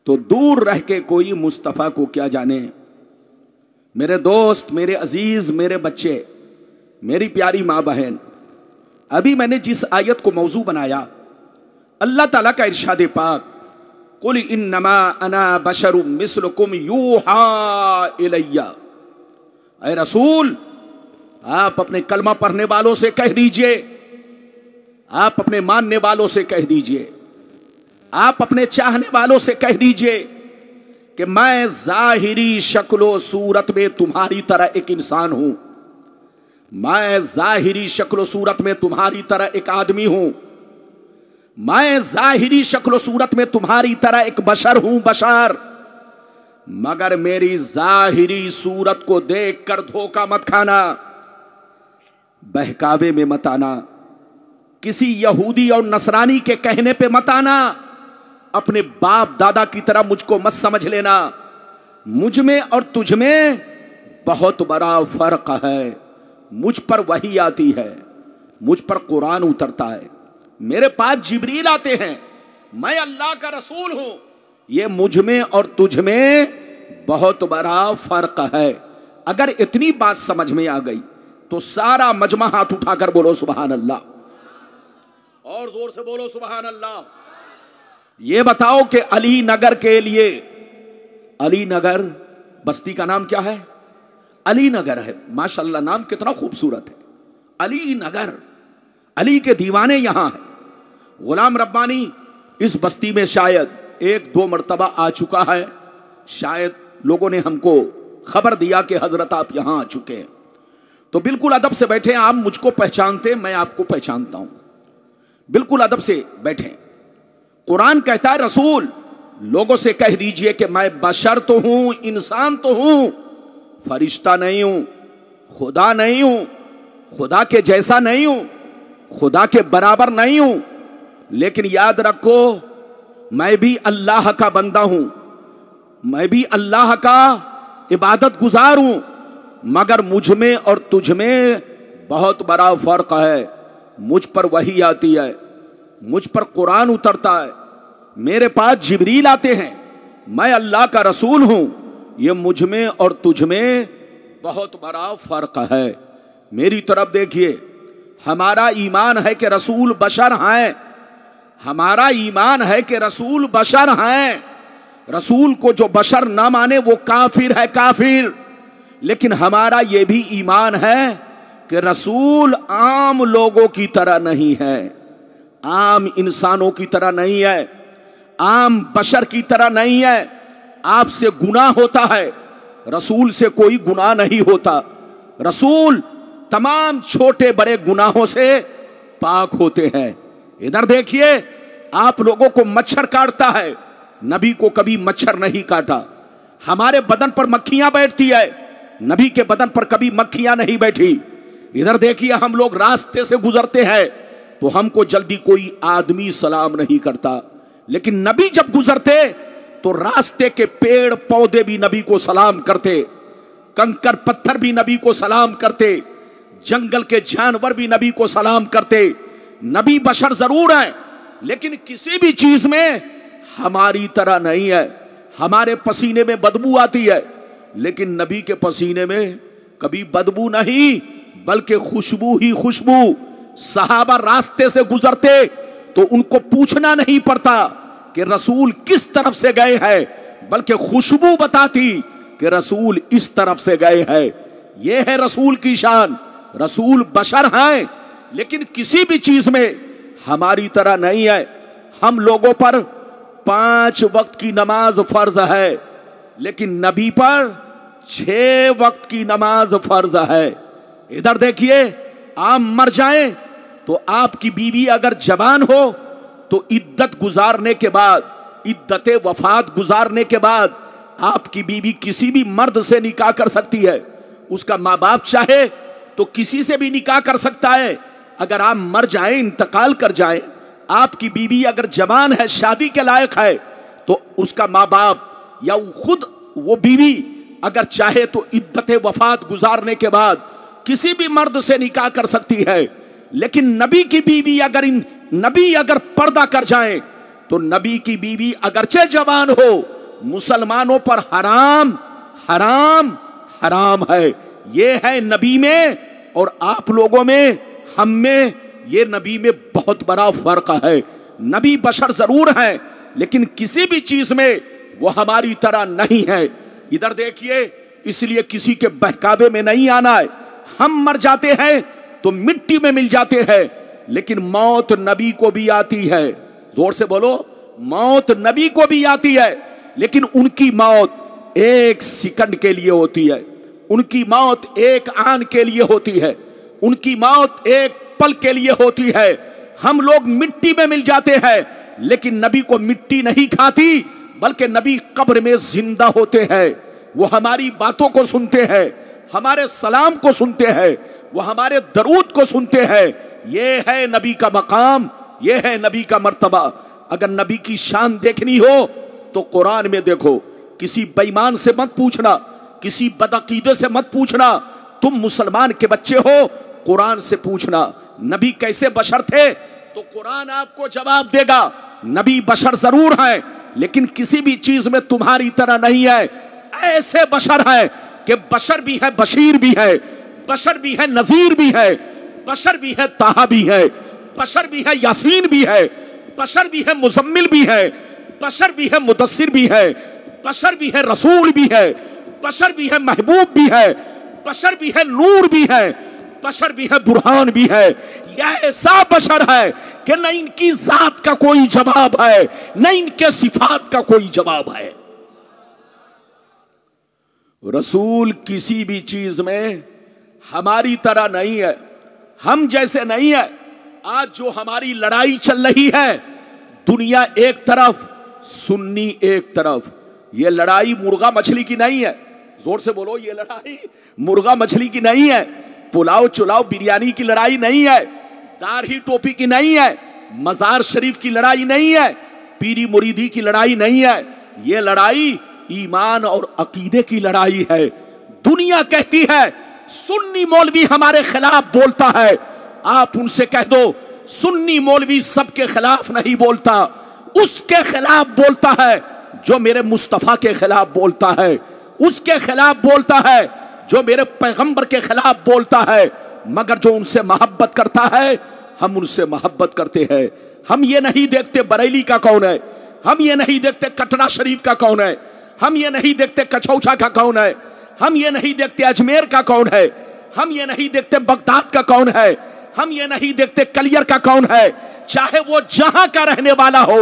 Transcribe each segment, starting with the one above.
तो दूर रह के कोई मुस्तफ़ा को क्या जाने। मेरे दोस्त, मेरे अजीज, मेरे बच्चे, मेरी प्यारी माँ बहन, अभी मैंने जिस आयत को मौजू बनाया, अल्लाह ताला का इरशाद पाक, कुल इन्नमा अना बशरुम मिस्लुकुम यूहा इलैया। ऐ रसूल, आप अपने कलमा पढ़ने वालों से कह दीजिए, आप अपने मानने वालों से कह दीजिए, आप अपने चाहने वालों से कह दीजिए कि मैं जाहिरी शक्लो सूरत में तुम्हारी तरह एक इंसान हूं, मैं जाहिरी शक्लो सूरत में तुम्हारी तरह एक आदमी हूं, मैं जाहिरी शक्लो सूरत में तुम्हारी तरह एक बशर हूं, बशर। मगर मेरी जाहिरी सूरत को देखकर धोखा मत खाना, बहकावे में मत आना, किसी यहूदी और नसरानी के कहने पे मत आना, अपने बाप दादा की तरह मुझको मत समझ लेना। मुझ में और तुझ में बहुत बड़ा फर्क है। मुझ पर वही आती है, मुझ पर कुरान उतरता है, मेरे पास जिब्रील आते हैं, मैं अल्लाह का रसूल हूं। ये मुझ में और तुझ में बहुत बड़ा फर्क है। अगर इतनी बात समझ में आ गई तो सारा मजमा हाथ उठाकर बोलो सुभान अल्लाह, और जोर से बोलो सुभान अल्लाह। ये बताओ कि अली नगर के लिए, अली नगर बस्ती का नाम क्या है? अली नगर है। माशाल्लाह, नाम कितना खूबसूरत है, अली नगर। अली के दीवाने यहां हैं। गुलाम रब्बानी इस बस्ती में शायद 1-2 मरतबा आ चुका है। शायद लोगों ने हमको खबर दिया कि हजरत आप यहां आ चुके हैं। तो बिल्कुल अदब से बैठे, आप मुझको पहचानते, मैं आपको पहचानता हूं, बिल्कुल अदब से बैठे। कुरान कहता है रसूल लोगों से कह दीजिए कि मैं बशर तो हूं, इंसान तो हूं, फरिश्ता नहीं हूं, खुदा नहीं हूं, खुदा के जैसा नहीं हूं, खुदा के बराबर नहीं हूं। लेकिन याद रखो, मैं भी अल्लाह का बंदा हूं, मैं भी अल्लाह का इबादत गुजार हूं। मगर मुझ में और तुझ में बहुत बड़ा फर्क है। मुझ पर वही आती है, मुझ पर कुरान उतरता है, मेरे पास जिब्रील आते हैं, मैं अल्लाह का रसूल हूं। ये मुझ में और तुझ में बहुत बड़ा फर्क है। मेरी तरफ देखिए, हमारा ईमान है कि रसूल बशर हैं, हमारा ईमान है कि रसूल बशर हैं। रसूल को जो बशर ना माने वो काफिर है, काफिर। लेकिन हमारा ये भी ईमान है कि रसूल आम लोगों की तरह नहीं है, आम इंसानों की तरह नहीं है, आम बशर की तरह नहीं है। आपसे गुनाह होता है, रसूल से कोई गुनाह नहीं होता। रसूल तमाम छोटे बड़े गुनाहों से पाक होते हैं। इधर देखिए, आप लोगों को मच्छर काटता है, नबी को कभी मच्छर नहीं काटा। हमारे बदन पर मक्खियां बैठती है, नबी के बदन पर कभी मक्खियां नहीं बैठी। इधर देखिए, हम लोग रास्ते से गुजरते हैं तो हमको जल्दी कोई आदमी सलाम नहीं करता, लेकिन नबी जब गुजरते तो रास्ते के पेड़ पौधे भी नबी को सलाम करते, कंकर पत्थर भी नबी को सलाम करते, जंगल के जानवर भी नबी को सलाम करते। नबी बशर जरूर है, लेकिन किसी भी चीज में हमारी तरह नहीं है। हमारे पसीने में बदबू आती है, लेकिन नबी के पसीने में कभी बदबू नहीं, बल्कि खुशबू ही खुशबू। सहाबा रास्ते से गुजरते तो उनको पूछना नहीं पड़ता कि रसूल किस तरफ से गए हैं, बल्कि खुशबू बताती कि रसूल इस तरफ से गए हैं। यह है रसूल की शान। रसूल बशर हैं, लेकिन किसी भी चीज में हमारी तरह नहीं है। हम लोगों पर 5 वक्त की नमाज फर्ज है, लेकिन नबी पर 6 वक्त की नमाज फर्ज है। इधर देखिए, आप मर जाएं तो आपकी बीवी अगर जवान हो तो इद्दत गुजारने के बाद, इद्दत वफात गुजारने के बाद आपकी बीवी किसी भी मर्द से निकाह कर सकती है। उसका माँ बाप चाहे तो किसी से भी निकाह कर सकता है। अगर आप मर जाएं, इंतकाल कर जाएं, आपकी बीवी अगर जवान है, शादी के लायक है, तो उसका माँ बाप या खुद वो बीवी अगर चाहे तो इद्दत वफात गुजारने के बाद किसी भी मर्द से निकाह कर सकती है। लेकिन नबी की बीवी नबी अगर पर्दा कर जाए तो नबी की बीवी अगरचे जवान हो, मुसलमानों पर हराम हराम हराम है। ये है नबी में और आप लोगों में, हम में, ये नबी में बहुत बड़ा फर्क है। नबी बशर जरूर है लेकिन किसी भी चीज में वो हमारी तरह नहीं है। इधर देखिए, इसलिए किसी के बहकावे में नहीं आना है। हम मर जाते हैं तो मिट्टी में मिल जाते हैं, लेकिन मौत नबी को भी आती है। जोर से बोलो, मौत नबी को भी आती है, लेकिन उनकी मौत एक सेकंड के लिए होती है, उनकी मौत एक आन के लिए होती है, उनकी मौत एक पल के लिए होती है। हम लोग मिट्टी में मिल जाते हैं, लेकिन नबी को मिट्टी नहीं खाती, बल्कि नबी कब्र में जिंदा होते हैं। वो हमारी बातों को सुनते हैं, हमारे सलाम को सुनते हैं, वो हमारे दरूद को सुनते हैं। ये है नबी का मकाम, ये है नबी का मर्तबा। अगर नबी की शान देखनी हो तो कुरान में देखो। किसी बेईमान से मत पूछना, किसी बदअकीदे से मत पूछना, तुम मुसलमान के बच्चे हो, कुरान से पूछना नबी कैसे बशर थे, तो कुरान आपको जवाब देगा। नबी बशर जरूर है, लेकिन किसी भी चीज में तुम्हारी तरह नहीं है। ऐसे बशर है कि बशर भी है, बशीर भी है, बशर भी है, नजीर भी है, बशर भी है, ताहा भी है, बशर भी है, यासीन भी है, बशर भी है, मुजम्मिल भी है, बशर भी है, मुदस्सिर भी है, बशर भी है, रसूल भी है, बशर भी है, महबूब भी है, बशर भी है, नूर भी है, बशर भी है, बुरहान भी है। यह ऐसा बशर है कि न इनकी जात का कोई जवाब है, न इनके सिफात का कोई जवाब है। रसूल किसी भी चीज में हमारी तरह नहीं है, हम जैसे नहीं है। आज जो हमारी लड़ाई चल रही है, दुनिया एक तरफ, सुन्नी एक तरफ, ये लड़ाई मुर्गा मछली की नहीं है। जोर से बोलो, ये लड़ाई मुर्गा मछली की नहीं है, पुलाव चुलाव बिरयानी की लड़ाई नहीं है, दाढ़ी टोपी की नहीं है, मजार शरीफ की लड़ाई नहीं है, पीरी मुरीदी की लड़ाई नहीं है। ये लड़ाई ईमान और अकीदे की लड़ाई है। दुनिया कहती है सुन्नी मौलवी हमारे खिलाफ बोलता है, आप उनसे कह दो सुन्नी मौलवी सबके खिलाफ नहीं बोलता, उसके खिलाफ बोलता है जो मेरे मुस्तफा के खिलाफ बोलता है, उसके खिलाफ बोलता है जो मेरे पैगंबर के खिलाफ बोलता है। मगर जो उनसे मोहब्बत करता है, हम उनसे मोहब्बत करते हैं। हम ये नहीं देखते बरेली का कौन है, हम ये नहीं देखते कटरा शरीफ का कौन है, हम ये नहीं देखते कचौछा का कौन है, हम ये नहीं देखते अजमेर का कौन है, हम ये नहीं देखते बगदाद का कौन है, हम ये नहीं देखते कलियर का कौन है। चाहे वो जहां का रहने वाला हो,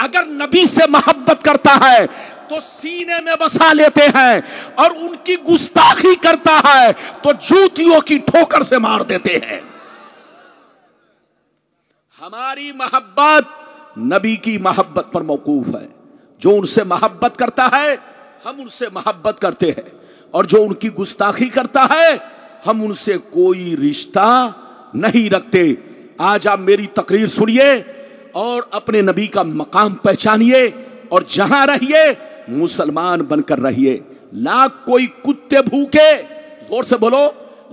अगर नबी से मोहब्बत करता है तो सीने में बसा लेते हैं, और उनकी गुस्ताखी करता है तो जूतियों की ठोकर से मार देते हैं। हमारी मोहब्बत नबी की मोहब्बत पर मौकूफ है। जो उनसे मोहब्बत करता है, हम उनसे मोहब्बत करते हैं, और जो उनकी गुस्ताखी करता है, हम उनसे कोई रिश्ता नहीं रखते। आज आप मेरी तकरीर सुनिए और अपने नबी का मकाम पहचानिए, और जहां रहिए मुसलमान बनकर रहिए। लाख कोई कुत्ते भूखे, जोर से बोलो,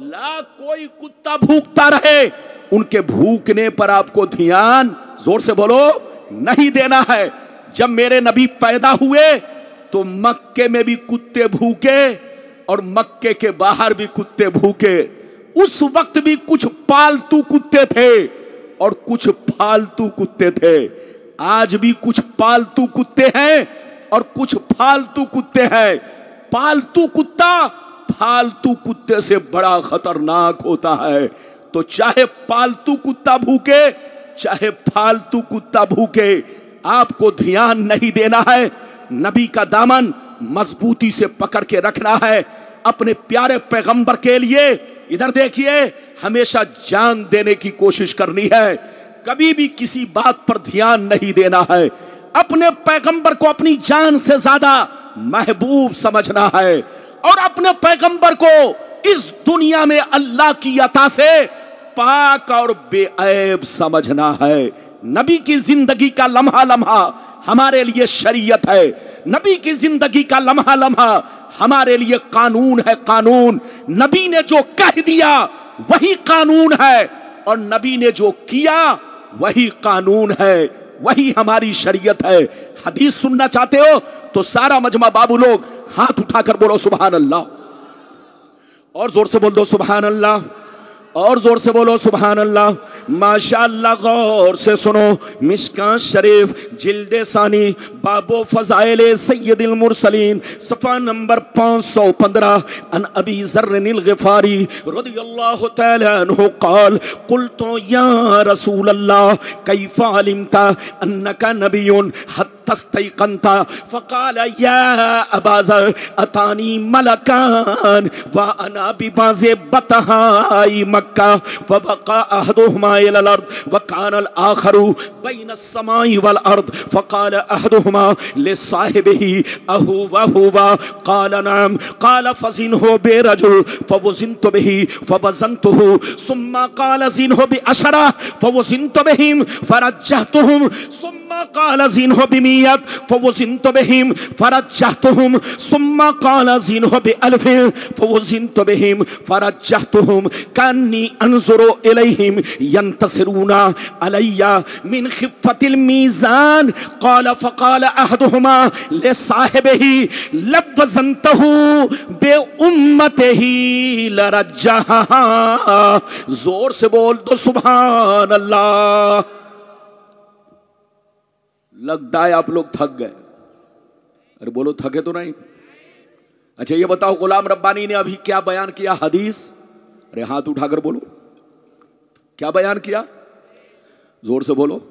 लाख कोई कुत्ता भूखता रहे, उनके भूखने पर आपको ध्यान, जोर से बोलो, नहीं देना है। जब मेरे नबी पैदा हुए तो मक्के में भी कुत्ते भूखे और मक्के के बाहर भी कुत्ते भूखे। उस वक्त भी कुछ पालतू कुत्ते थे और कुछ फालतू कुत्ते थे। आज भी कुछ पालतू कुत्ते हैं और कुछ फालतू कुत्ते हैं। पालतू कुत्ता फालतू कुत्ते से बड़ा खतरनाक होता है। तो चाहे पालतू कुत्ता भूखे, चाहे फालतू कुत्ता भूखे, आपको ध्यान नहीं देना है। नबी का दामन मजबूती से पकड़ के रखना है अपने प्यारे पैगंबर के लिए। इधर देखिए, हमेशा जान देने की कोशिश करनी है, कभी भी किसी बात पर ध्यान नहीं देना है। अपने पैगंबर को अपनी जान से ज्यादा महबूब समझना है, और अपने पैगंबर को इस दुनिया में अल्लाह की अता से पाक और बेऐब समझना है। नबी की जिंदगी का लम्हा लम्हा हमारे लिए शरीयत है। नबी की जिंदगी का लम्हा लम्हा हमारे लिए कानून है। कानून, नबी ने जो कह दिया वही कानून है, और नबी ने जो किया वही कानून है। वही हमारी शरीयत है। हदीस सुनना चाहते हो तो सारा मजमा बाबू लोग हाथ उठाकर बोलो सुभान अल्लाह, और जोर से बोल दो सुभान अल्लाह, और जोर से बोलो सुभान अल्लाह। माशाअल्लाह, गौर से सुनो। मिशकात शरीफ जिल्दे सानी बाबो फज़ाइल सय्यदुल मुरसलीन सफ़ा नंबर 515 अन अबी ज़र्रिल ग़िफ़ारी रज़ियल्लाहु तआला अन्हु क़ाल क़ुल्तु या रसूल अल्लाह कैफ़ अलिमता अन्नका नबियुन तस्तैक़नता फ़क़ाल या अबा ज़र अतानी मलकान व अना बिबाज़े बतहाई मक्का फ़बक़ा अहदुहुमा इलल अर्द व कानल आखरु बैन अस्समाई वल अर्द फ़क़ाल अहदुहुमा लिसाहिबिही अहु व हुवा क़ाल नअम क़ाल फ़ज़िनहु बिरजुल फ़वज़िनतु बिही फ़वज़नतुहु सुम्मा क़ाल ज़िनहु बिअशरा फ़वज़िनतु बिहिम फ़रज्जहतुहुम सुम्मा क़ाल ज़िनहु बिमियत फ़वज़िनतु बिहिम फ़रज्जहतुहुम सुम्मा क़ाल ज़िनहु बिअल्फ़िन फ़वज़िनतु बिहिम फ़रज्जहतुहुम कन्नी अनज़ुरु इलैहिम यंतसिरूना अलैया मिन खिफ़्फ़तिल मीज़ान क़ाल फ़क़ाल अहदुहुमा लिसाहिबिही लवज़नतहु बिउम्मतिही लरज्जहा। जोर से बोल दो सुभान अल्लाह। लगता है आप लोग थक गए। अरे बोलो थके तो नहीं। अच्छा ये बताओ गुलाम रब्बानी ने अभी क्या बयान किया हदीस? अरे हाथ उठाकर बोलो, क्या बयान किया? जोर से बोलो।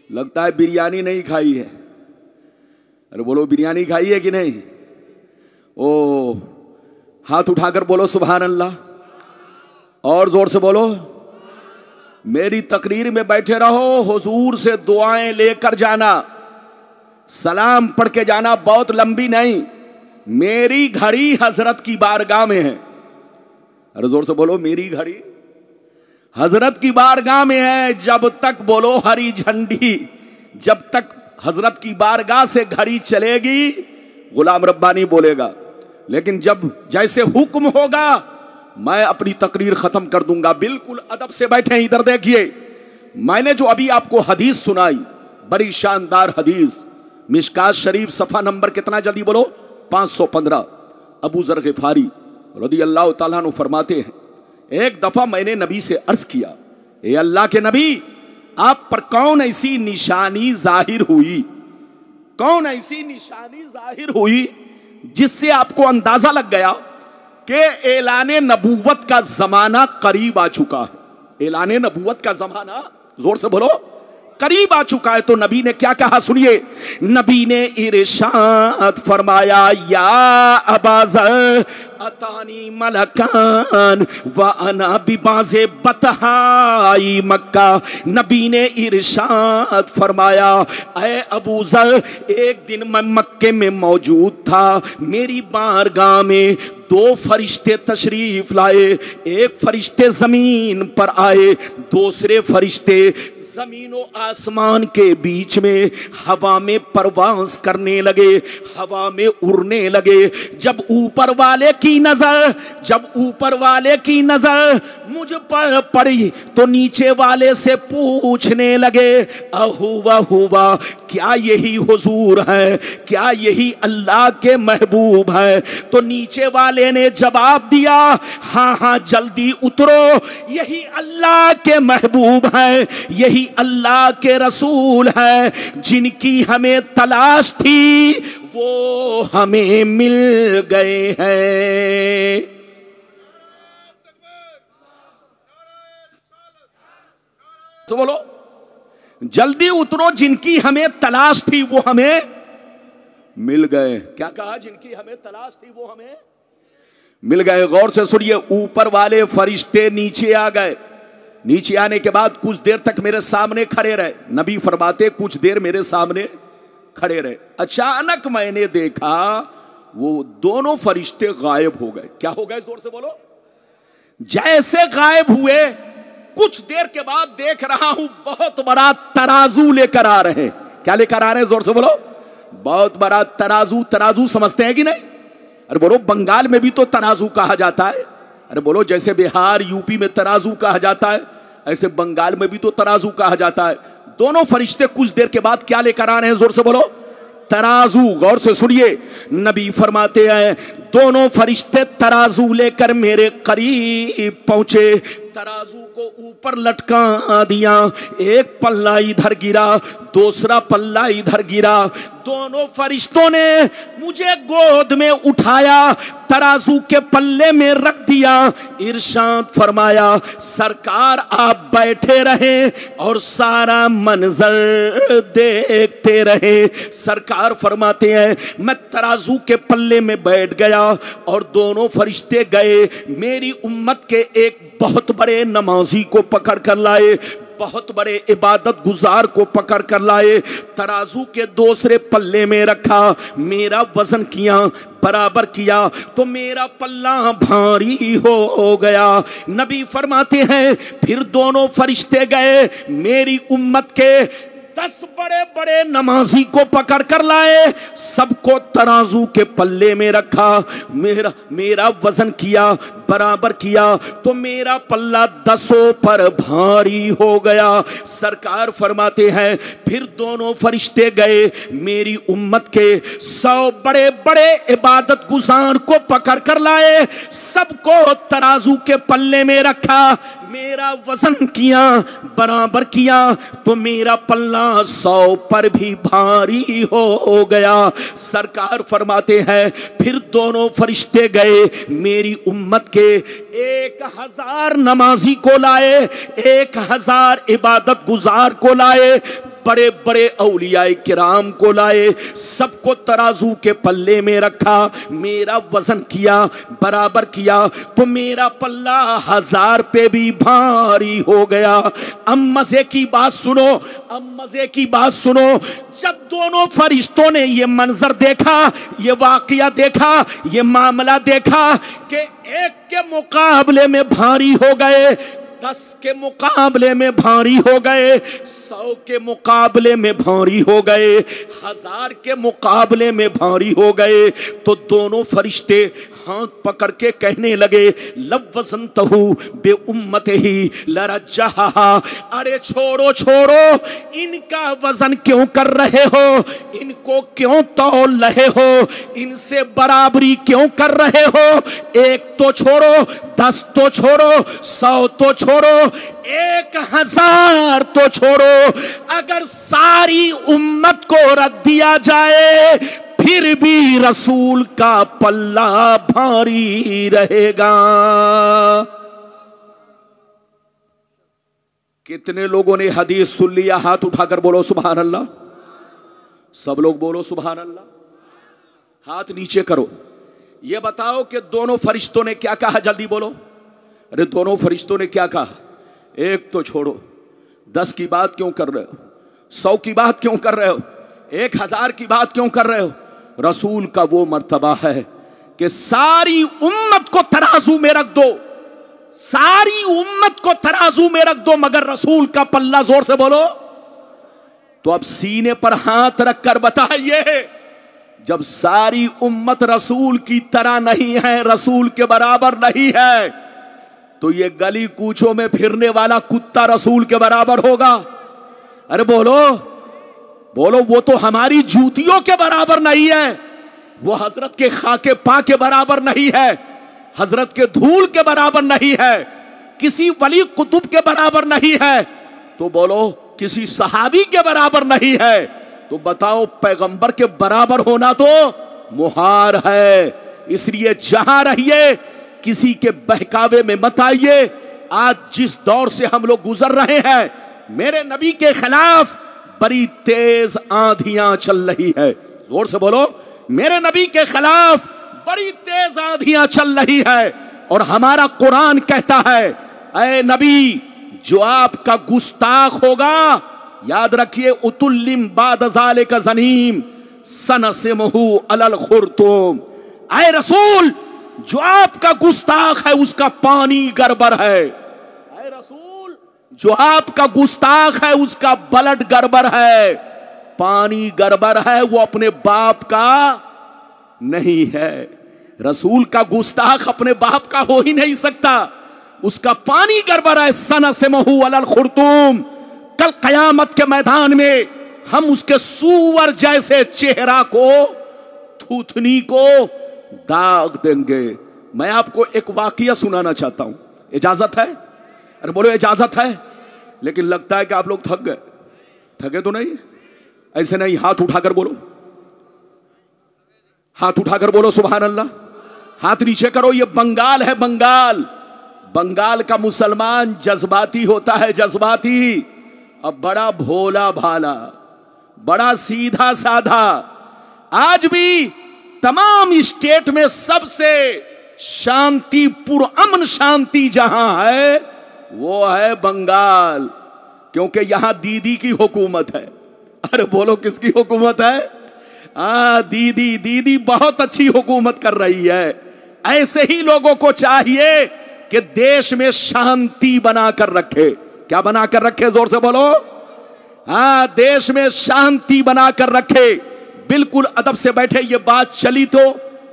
लगता है बिरयानी नहीं खाई है। अरे बोलो बिरयानी खाई है कि नहीं? ओ हाथ उठाकर बोलो सुभान अल्लाह, और जोर से बोलो। मेरी तकरीर में बैठे रहो, हुजूर से दुआएं लेकर जाना, सलाम पढ़ के जाना, बहुत लंबी नहीं। मेरी घड़ी हजरत की बारगाह में है। अरे जोर से बोलो, मेरी घड़ी हजरत की बारगाह में है। जब तक बोलो हरी झंडी, जब तक हजरत की बारगाह से घड़ी चलेगी गुलाम रब्बानी बोलेगा, लेकिन जब जैसे हुक्म होगा मैं अपनी तकरीर खत्म कर दूंगा। बिल्कुल अदब से बैठे, इधर देखिए। मैंने जो अभी आपको हदीस सुनाई, बड़ी शानदार हदीस, मिशकात शरीफ सफा नंबर कितना जल्दी बोलो? 515। अबू ज़र ग़िफ़ारी रज़ियल्लाहु ताला अन्हु फरमाते हैं, एक दफा मैंने नबी से अर्ज किया, ए अल्लाह के नबी, आप पर कौन ऐसी निशानी जाहिर हुई, कौन ऐसी निशानी जाहिर हुई जिससे आपको अंदाजा लग गया कि ऐलाने नबूवत का जमाना करीब आ चुका है? ऐलाने नबूवत का जमाना, जोर से बोलो, करीब आ चुका है। तो नबी ने क्या कहा सुनिए। नबी ने इरशाद फरमाया, या अबा ज़र अतानी मलकान व अना बिबाज़े बतहाई मक्का। नबी ने इरशाद फरमाया, ऐ अबू ज़र, एक दिन मैं मक्के में मौजूद था, मेरी बारगाह में दो फरिश्ते तशरीफ लाए। एक फरिश्ते जमीन पर आए, दूसरे फरिश्ते जमीन और आसमान के बीच में हवा में परवाज़ करने लगे, हवा में उड़ने लगे। जब ऊपर वाले की नजर मुझ पर पड़ी तो नीचे वाले से पूछने लगे, अहुवा हुवा, क्या यही हुजूर है, क्या यही अल्लाह के महबूब है? तो नीचे वाले ने जवाब दिया, हाँ हाँ जल्दी उतरो, यही अल्लाह के महबूब है, यही अल्लाह के रसूल है, जिनकी हमें तलाश थी वो हमें मिल गए हैं। तो बोलो, जल्दी उतरो, जिनकी हमें तलाश थी वो हमें मिल गए। क्या कहा? जिनकी हमें तलाश थी वो हमें मिल गए। गौर से सुनिए, ऊपर वाले फरिश्ते नीचे आ गए। नीचे आने के बाद कुछ देर तक मेरे सामने खड़े रहे। नबी फरमाते, कुछ देर मेरे सामने खड़े रहे। अचानक मैंने देखा वो दोनों फरिश्ते गायब हो गए। क्या हो गए? जोर से बोलो। जैसे गायब हुए, कुछ देर के बाद देख रहा हूं बहुत बड़ा तराजू लेकर आ रहे हैं। क्या लेकर आ रहे हैं? जोर से बोलो। बहुत बड़ा तराजू। तराजू समझते हैं कि नहीं? अरे बोलो, बंगाल में भी तो तराजू कहा जाता है। अरे बोलो, जैसे बिहार यूपी में तराजू कहा जाता है, ऐसे बंगाल में भी तो तराजू कहा जाता है। दोनों फरिश्ते कुछ देर के बाद क्या लेकर आ रहे हैं, जोर से बोलो, तराजू। गौर से सुनिए, नबी फरमाते हैं दोनों फरिश्ते तराजू लेकर मेरे करीब पहुंचे, तराजू को ऊपर लटका दिया, एक पल्ला इधर गिरा, दूसरा पल्ला इधर गिरा, दोनों फरिश्तों ने मुझे गोद में उठाया, तराजू के पल्ले में रख दिया, इरशाद फरमाया सरकार आप बैठे रहे और सारा मंजर देखते रहे। सरकार फरमाते हैं मैं तराजू के पल्ले में बैठ गया और दोनों फरिश्ते गए, मेरी उम्मत के एक बहुत बड़े नमाजी को पकड़ कर लाए, बहुत बड़े इबादत गुजार को पकड़ कर लाए, तराजू के दूसरे पल्ले में रखा, मेरा वजन किया, बराबर किया तो मेरा पल्ला भारी हो गया। नबी फरमाते हैं फिर दोनों फरिश्ते गए, मेरी उम्मत के 10 बड़े बड़े नमाजी को पकड़ कर लाए, सबको तराजू के पल्ले में रखा, मेरा वजन किया, बराबर किया तो मेरा पल्ला 10 पर भारी हो गया। सरकार फरमाते हैं फिर दोनों फरिश्ते गए, मेरी उम्मत के 100 बड़े बड़े इबादत गुजार को पकड़ कर लाए, सबको तराजू के पल्ले में रखा, मेरा वजन किया, बराबर किया तो मेरा पल्ला 100 पर भी भारी हो गया। सरकार फरमाते हैं फिर दोनों फरिश्ते गए, मेरी उम्मत के 1000 नमाजी को लाए, 1000 इबादत गुजार को लाए, बड़े बड़े औलियाए किराम को लाए, सबको तराजू के पल्ले में रखा, मेरा वजन किया, बराबर किया तो मेरा पल्ला 1000 पे भी भारी हो गया। अब मजे की बात सुनो, अब मजे की बात सुनो, जब दोनों फरिश्तों ने ये मंजर देखा, ये वाकया देखा, ये मामला देखा कि एक के मुकाबले में भारी हो गए, 10 के मुकाबले में भारी हो गए, 100 के मुकाबले में भारी हो गए, 1000 के मुकाबले में भारी हो गए, तो दोनों फरिश्ते हाथ पकड़ के कहने लगे लवज़नतहु बे उम्मते ही लरज्जहा, अरे छोड़ो छोड़ो, इनका वजन क्यों कर रहे हो, इनको क्यों तौल रहे हो, इनसे बराबरी क्यों कर रहे हो, 1 तो छोड़ो, 10 तो छोड़ो, 100 तो छोड़ो, 1000 तो छोड़ो, अगर सारी उम्मत को रख दिया जाए फिर भी रसूल का पल्ला भारी रहेगा। कितने लोगों ने हदीस सुन लिया, हाथ उठाकर बोलो सुभान अल्लाह। सब लोग बोलो सुभान अल्लाह, हाथ नीचे करो। ये बताओ कि दोनों फरिश्तों ने क्या कहा, जल्दी बोलो। अरे दोनों फरिश्तों ने क्या कहा, 1 तो छोड़ो, 10 की बात क्यों कर रहे हो, 100 की बात क्यों कर रहे हो, 1000 की बात क्यों कर रहे हो। रसूल का वो मर्तबा है कि सारी उम्मत को तराजू में रख दो, सारी उम्मत को तराजू में रख दो, मगर रसूल का पल्ला, जोर से बोलो। तो अब सीने पर हाथ रखकर बताइए, जब सारी उम्मत रसूल की तरह नहीं है, रसूल के बराबर नहीं है, तो ये गली कूचों में फिरने वाला कुत्ता रसूल के बराबर होगा। अरे बोलो बोलो, वो तो हमारी जूतियों के बराबर नहीं है, वो हजरत के खाके पा के बराबर नहीं है, हजरत के धूल के बराबर नहीं है, किसी वली कुतुब के बराबर नहीं है, तो बोलो किसी सहाबी के बराबर नहीं है, तो बताओ पैगंबर के बराबर होना तो मुहार है। इसलिए जहां रहिए किसी के बहकावे में मत आइए। आज जिस दौर से हम लोग गुजर रहे हैं, मेरे नबी के खिलाफ बड़ी तेज आंधियां चल रही है, जोर से बोलो, मेरे नबी के खिलाफ बड़ी तेज आंधियां चल रही है। और हमारा कुरान कहता है, ऐ नबी जो आपका गुस्ताख होगा, याद रखिए, उतुल्लिम बाद ज़ालिका ज़नीम सनसिमहु अलल खुर्तुम, ऐ रसूल जो आपका गुस्ताख है उसका पानी गड़बड़ है, ऐ रसूल जो आपका गुस्ताख है उसका ब्लड गड़बड़ है, पानी गड़बड़ है, वो अपने बाप का नहीं है। रसूल का गुस्ताख अपने बाप का हो ही नहीं सकता, उसका पानी गड़बड़ है। सनसिमहु अलल खुर्तुम, कल कयामत के मैदान में हम उसके सूअर जैसे चेहरा को, थूथनी को दाग देंगे। मैं आपको एक वाकया सुनाना चाहता हूं, इजाजत है? अरे बोलो इजाजत है। लेकिन लगता है कि आप लोग थक गए। थके तो नहीं? ऐसे नहीं, हाथ उठाकर बोलो, हाथ उठाकर बोलो सुभान अल्लाह। हाथ नीचे करो। ये बंगाल है, बंगाल। बंगाल का मुसलमान जज्बाती होता है, जज्बाती। अब बड़ा भोला भाला, बड़ा सीधा साधा। आज भी तमाम स्टेट में सबसे शांतिपूर्ण, अमन शांति जहां है वो है बंगाल, क्योंकि यहां दीदी की हुकूमत है। अरे बोलो किसकी हुकूमत है? दीदी, दीदी बहुत अच्छी हुकूमत कर रही है। ऐसे ही लोगों को चाहिए कि देश में शांति बनाकर रखे। क्या बनाकर रखे? जोर से बोलो। देश में शांति बनाकर रखे। बिल्कुल अदब से बैठे। ये बात चली तो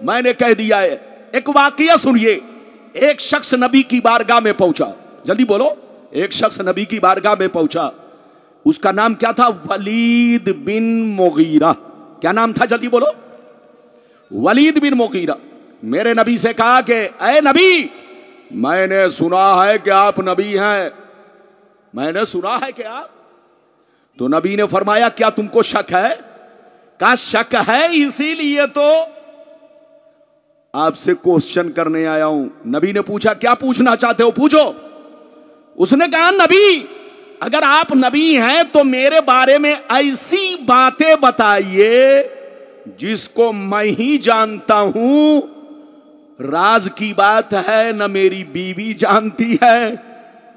मैंने कह दिया है। एक वाकया सुनिए। एक शख्स नबी की बारगाह में पहुंचा। जल्दी बोलो। एक शख्स नबी की बारगाह में पहुंचा। उसका नाम क्या था? वलीद बिन मुगीरा। क्या नाम था? जल्दी बोलो। वलीद बिन मुगीरा। मेरे नबी से कहा कि ऐ नबी, मैंने सुना है कि आप नबी हैं, मैंने सुना है कि आप। तो नबी ने फरमाया क्या तुमको शक है? का शक है, इसीलिए तो आपसे क्वेश्चन करने आया हूं। नबी ने पूछा क्या पूछना चाहते हो? पूछो। उसने कहा नबी, अगर आप नबी हैं तो मेरे बारे में ऐसी बातें बताइए जिसको मैं ही जानता हूं। राज की बात है, न मेरी बीवी जानती है,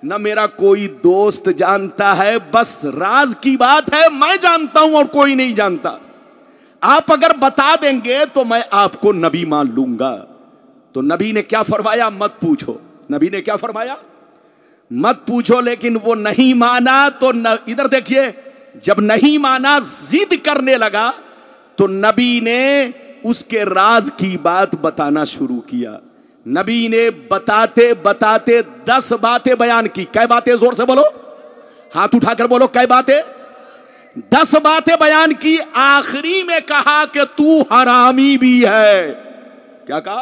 न मेरा कोई दोस्त जानता है। बस राज की बात है, मैं जानता हूं और कोई नहीं जानता। आप अगर बता देंगे तो मैं आपको नबी मान लूंगा। तो नबी ने क्या फरमाया? मत पूछो। नबी ने क्या फरमाया? मत पूछो। लेकिन वो नहीं माना तो इधर देखिए, जब नहीं माना, जिद करने लगा, तो नबी ने उसके राज की बात बताना शुरू किया। नबी ने बताते बताते 10 बातें बयान की। कै बातें? जोर से बोलो, हाथ उठाकर बोलो, कै बातें? 10 बातें बयान की। आखिरी में कहा कि तू हरामी भी है। क्या कहा?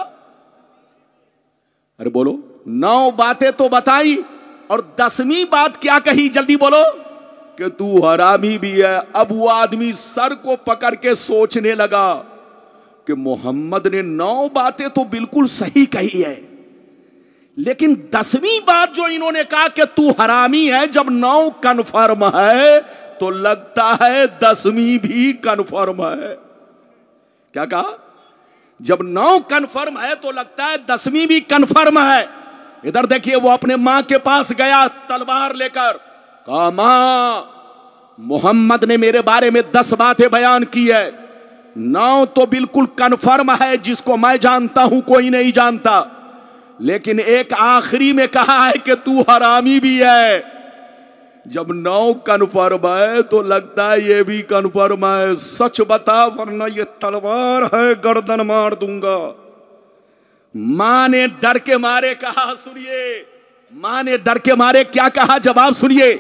अरे बोलो। 9 बातें तो बताई और 10वीं बात क्या कही? जल्दी बोलो। कि तू हरामी भी है। अब वो आदमी सर को पकड़ के सोचने लगा कि मोहम्मद ने 9 बातें तो बिल्कुल सही कही है, लेकिन 10वीं बात जो इन्होंने कहा कि तू हरामी है, जब 9 कन्फर्म है तो लगता है 10वीं भी कन्फर्म है। क्या कहा? जब 9 कन्फर्म है तो लगता है 10वीं भी कन्फर्म है। इधर देखिए, वो अपने मां के पास गया तलवार लेकर। कहा मां, मोहम्मद ने मेरे बारे में 10 बातें बयान की है। 9 तो बिल्कुल कन्फर्म है, जिसको मैं जानता हूं कोई नहीं जानता, लेकिन एक आखिरी में कहा है कि तू हरामी भी है। जब 9 कन्फर्म है तो लगता है ये भी कन्फर्म है। सच बता वरना ये तलवार है, गर्दन मार दूंगा। मां ने डर के मारे कहा, सुनिए, मां ने डर के मारे क्या कहा? जवाब सुनिए।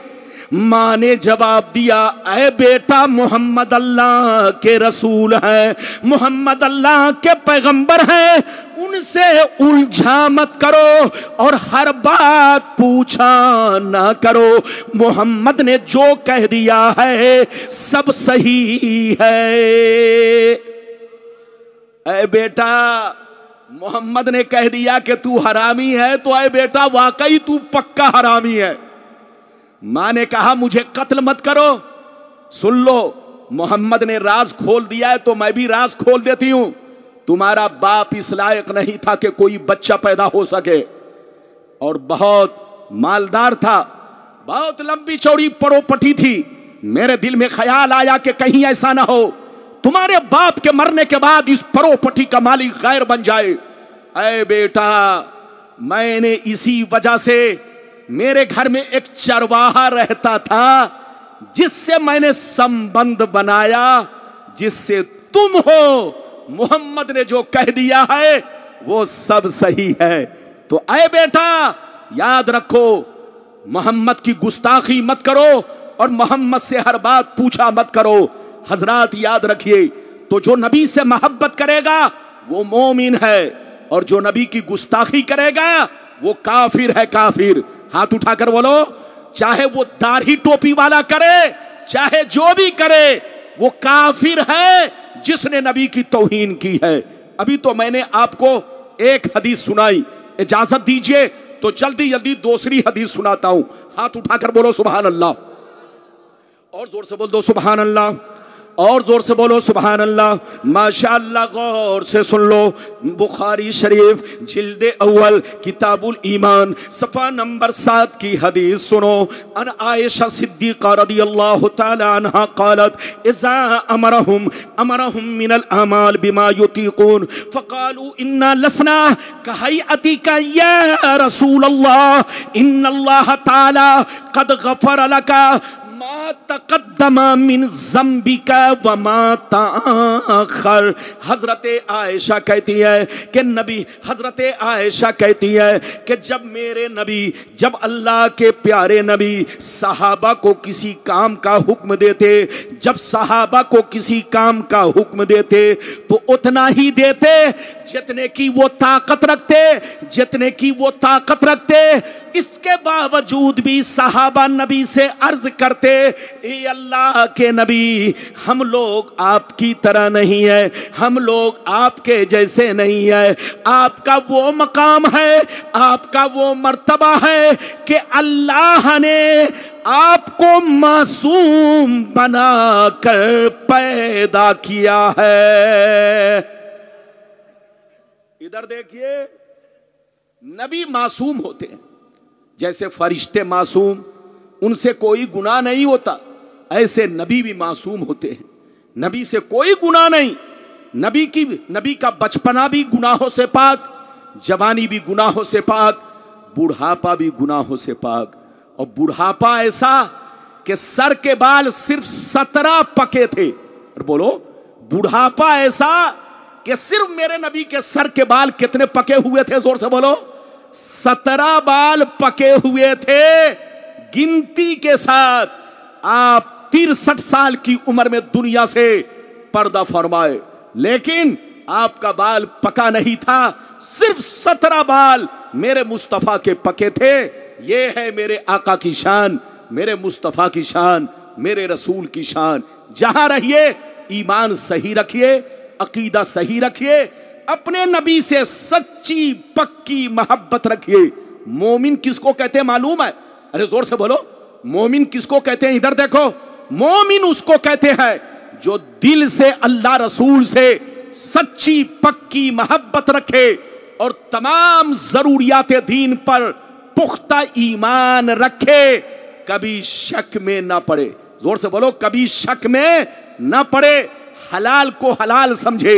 मां ने जवाब दिया, ऐ बेटा, मोहम्मद अल्लाह के रसूल हैं, मोहम्मद अल्लाह के पैगंबर हैं, उनसे उलझा मत करो और हर बात पूछा ना करो। मोहम्मद ने जो कह दिया है सब सही है। ऐ बेटा, मोहम्मद ने कह दिया कि तू हरामी है, तो ऐ बेटा वाकई तू पक्का हरामी है। मां ने कहा मुझे कत्ल मत करो। सुन लो, मोहम्मद ने राज खोल दिया है तो मैं भी राज खोल देती हूं। तुम्हारा बाप इस लायक नहीं था कि कोई बच्चा पैदा हो सके, और बहुत मालदार था, बहुत लंबी चौड़ी प्रॉपर्टी थी। मेरे दिल में ख्याल आया कि कहीं ऐसा ना हो तुम्हारे बाप के मरने के बाद इस प्रॉपर्टी का मालिक गैर बन जाए। ऐ बेटा, मैंने इसी वजह से, मेरे घर में एक चरवाहा रहता था जिससे मैंने संबंध बनाया, जिससे तुम हो। मोहम्मद ने जो कह दिया है वो सब सही है। तो ऐ बेटा, याद रखो, मोहम्मद की गुस्ताखी मत करो और मोहम्मद से हर बात पूछा मत करो। हजरात याद रखिए, तो जो नबी से मोहब्बत करेगा वो मोमिन है, और जो नबी की गुस्ताखी करेगा वो काफिर है, काफिर। हाथ उठाकर बोलो, चाहे वो दाढ़ी टोपी वाला करे, चाहे जो भी करे, वो काफिर है जिसने नबी की तौहीन की है। अभी तो मैंने आपको एक हदीस सुनाई, इजाजत दीजिए तो जल्दी जल्दी दूसरी हदीस सुनाता हूं। हाथ उठाकर बोलो सुभान अल्लाह, और जोर से बोल दो सुभान अल्लाह, और जोर से बोलो सुभान अल्लाह। माशाअल्लाह, गौर से सुन लो। बुखारी शरीफ जिल्दे अव्वल किताबुल ईमान सफ़ा नंबर 7 की हदीस सुनो। अन आयशा सिद्दीक़ा रदियल्लाहु ताला अन्हा क़ालत इज़ा अमरहुम मिनल अमाल बिमा युतीक़ून फ़क़ालू इन्ना लसना कहयअतिका या रसूलल्लाह इन्नल्लाह ताला क़द गफ़र लका मा तक़द्दमा मिन ज़म्बिका व मा तअख़र। हज़रते आयशा कहती है कि नबी, हज़रते आयशा कहती है कि जब मेरे नबी, जब अल्लाह के प्यारे नबी सहाबा को किसी काम का हुक्म देते, जब सहाबा को किसी काम का हुक्म देते तो उतना ही देते जितने की वो ताकत रखते, जितने की वो ताकत रखते। इसके बावजूद भी सहाबा नबी से अर्ज करते, ए अल्लाह के नबी, हम लोग आपकी तरह नहीं है, हम लोग आपके जैसे नहीं है। आपका वो मकाम है, आपका वो मर्तबा है कि अल्लाह ने आपको मासूम बनाकर पैदा किया है। इधर देखिए, नबी मासूम होते हैं, जैसे फरिश्ते मासूम, उनसे कोई गुनाह नहीं होता, ऐसे नबी भी मासूम होते हैं, नबी से कोई गुनाह नहीं। नबी का बचपना भी गुनाहों से पाक, जवानी भी गुनाहों से पाक, बुढ़ापा भी गुनाहों से पाक। और बुढ़ापा ऐसा कि सर के बाल सिर्फ 17 पके थे। और बोलो, बुढ़ापा ऐसा कि सिर्फ मेरे नबी के सर के बाल कितने पके हुए थे? जोर से बोलो, 17 बाल पके हुए थे गिनती के साथ। आप 63 साल की उम्र में दुनिया से पर्दा फरमाए, लेकिन आपका बाल पका नहीं था, सिर्फ 17 बाल मेरे मुस्तफा के पके थे। ये है मेरे आका की शान, मेरे मुस्तफा की शान, मेरे रसूल की शान। जहां रहिए ईमान सही रखिए, अकीदा सही रखिए, अपने नबी से सच्ची पक्की मोहब्बत रखिए। मोमिन किसको कहते हैं मालूम है? अरे जोर से बोलो, मोमिन किसको कहते हैं? इधर देखो, मोमिन उसको कहते हैं जो दिल से अल्लाह रसूल से सच्ची पक्की मोहब्बत रखे और तमाम जरूरियात दीन पर पुख्ता ईमान रखे, कभी शक में ना पड़े। जोर से बोलो, कभी शक में ना पड़े। हलाल को हलाल समझे,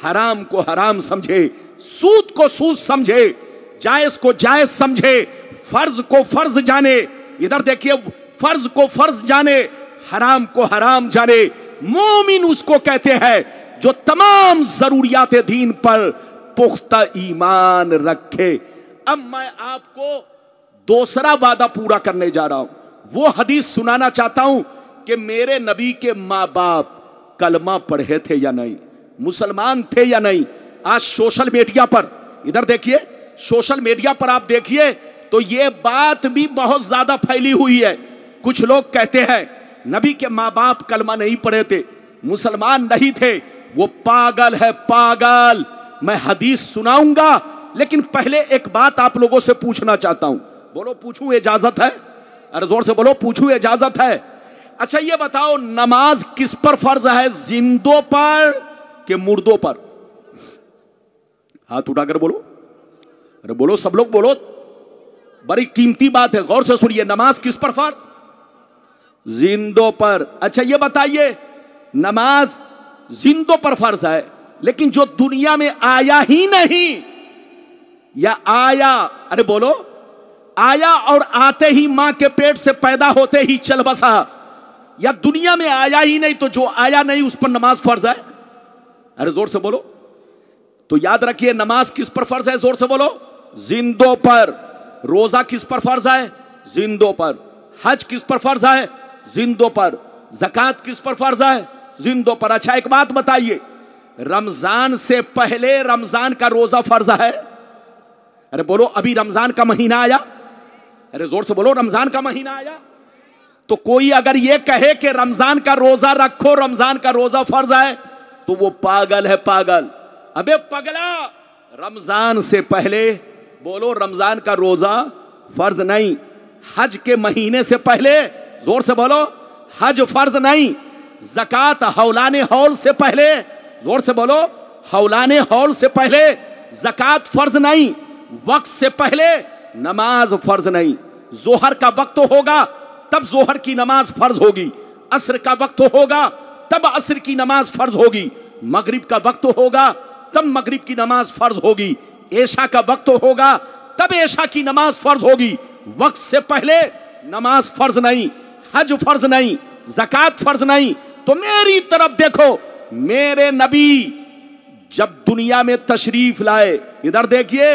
हराम को हराम समझे, सूद को सूद समझे, जायज को जायज समझे, फर्ज को फर्ज जाने। इधर देखिए, फर्ज को फर्ज जाने, हराम को हराम जाने। मोमिन उसको कहते हैं जो तमाम जरूरियात दीन पर पुख्ता ईमान रखे। अब मैं आपको दूसरा वादा पूरा करने जा रहा हूं। वो हदीस सुनाना चाहता हूं कि मेरे नबी के माँ बाप कलमा पढ़े थे या नहीं, मुसलमान थे या नहीं। आज सोशल मीडिया पर, इधर देखिए, सोशल मीडिया पर आप देखिए तो ये बात भी बहुत ज्यादा फैली हुई है। कुछ लोग कहते हैं नबी के माँ बाप कलमा नहीं पढ़े थे, मुसलमान नहीं थे, वो पागल है, पागल। मैं हदीस सुनाऊंगा, लेकिन पहले एक बात आप लोगों से पूछना चाहता हूं। बोलो, पूछूं? इजाजत है? अरे जोर से बोलो, पूछूं? इजाजत है? अच्छा ये बताओ, नमाज किस पर फर्ज है, जिंदों पर कि मुर्दों पर? हाथ उठाकर बोलो। अरे बोलो, सब लोग बोलो, बड़ी कीमती बात है, गौर से सुनिए। नमाज किस पर फर्ज? जिंदों पर। अच्छा ये बताइए, नमाज जिंदों पर फर्ज है, लेकिन जो दुनिया में आया ही नहीं, या आया, अरे बोलो, आया और आते ही मां के पेट से पैदा होते ही चल बसा, या दुनिया में आया ही नहीं, तो जो आया नहीं उस पर नमाज फर्ज है? अरे जोर से बोलो। तो याद रखिए, नमाज किस पर फर्ज है? जोर से बोलो, जिंदों पर। रोजा किस पर फर्ज है? जिंदों पर। हज किस पर फर्ज है? जिंदों पर। ज़कात किस पर फर्ज है? जिंदों पर। अच्छा एक बात बताइए, रमजान से पहले रमजान का रोजा फर्ज है? अरे बोलो, अभी रमजान का महीना आया? अरे जोर से बोलो, रमजान का महीना आया। तो कोई अगर ये कहे कि रमजान का रोजा रखो, रमजान का रोजा फर्ज है, तो वो पागल है, पागल। अबे पगला, रमजान से पहले बोलो रमजान का रोजा फर्ज नहीं। हज के महीने से पहले, जोर से बोलो, हज फर्ज नहीं। ज़कात हौलाने हौल से पहले, जोर से बोलो, हौलाने हौल से पहले ज़कात फर्ज नहीं। वक्त से पहले नमाज फर्ज नहीं। जोहर का वक्त होगा तब जोहर की नमाज फर्ज होगी। असर का वक्त होगा तब असर की नमाज फर्ज होगी। मगरिब का वक्त होगा तब मगरिब की नमाज फर्ज होगी। ऐशा का वक्त होगा तब ऐशा की नमाज फर्ज होगी। वक्त से पहले नमाज फर्ज नहीं, हज फर्ज नहीं, ज़कात फर्ज नहीं। तो मेरी तरफ देखो, मेरे नबी जब दुनिया में तशरीफ लाए, इधर देखिए,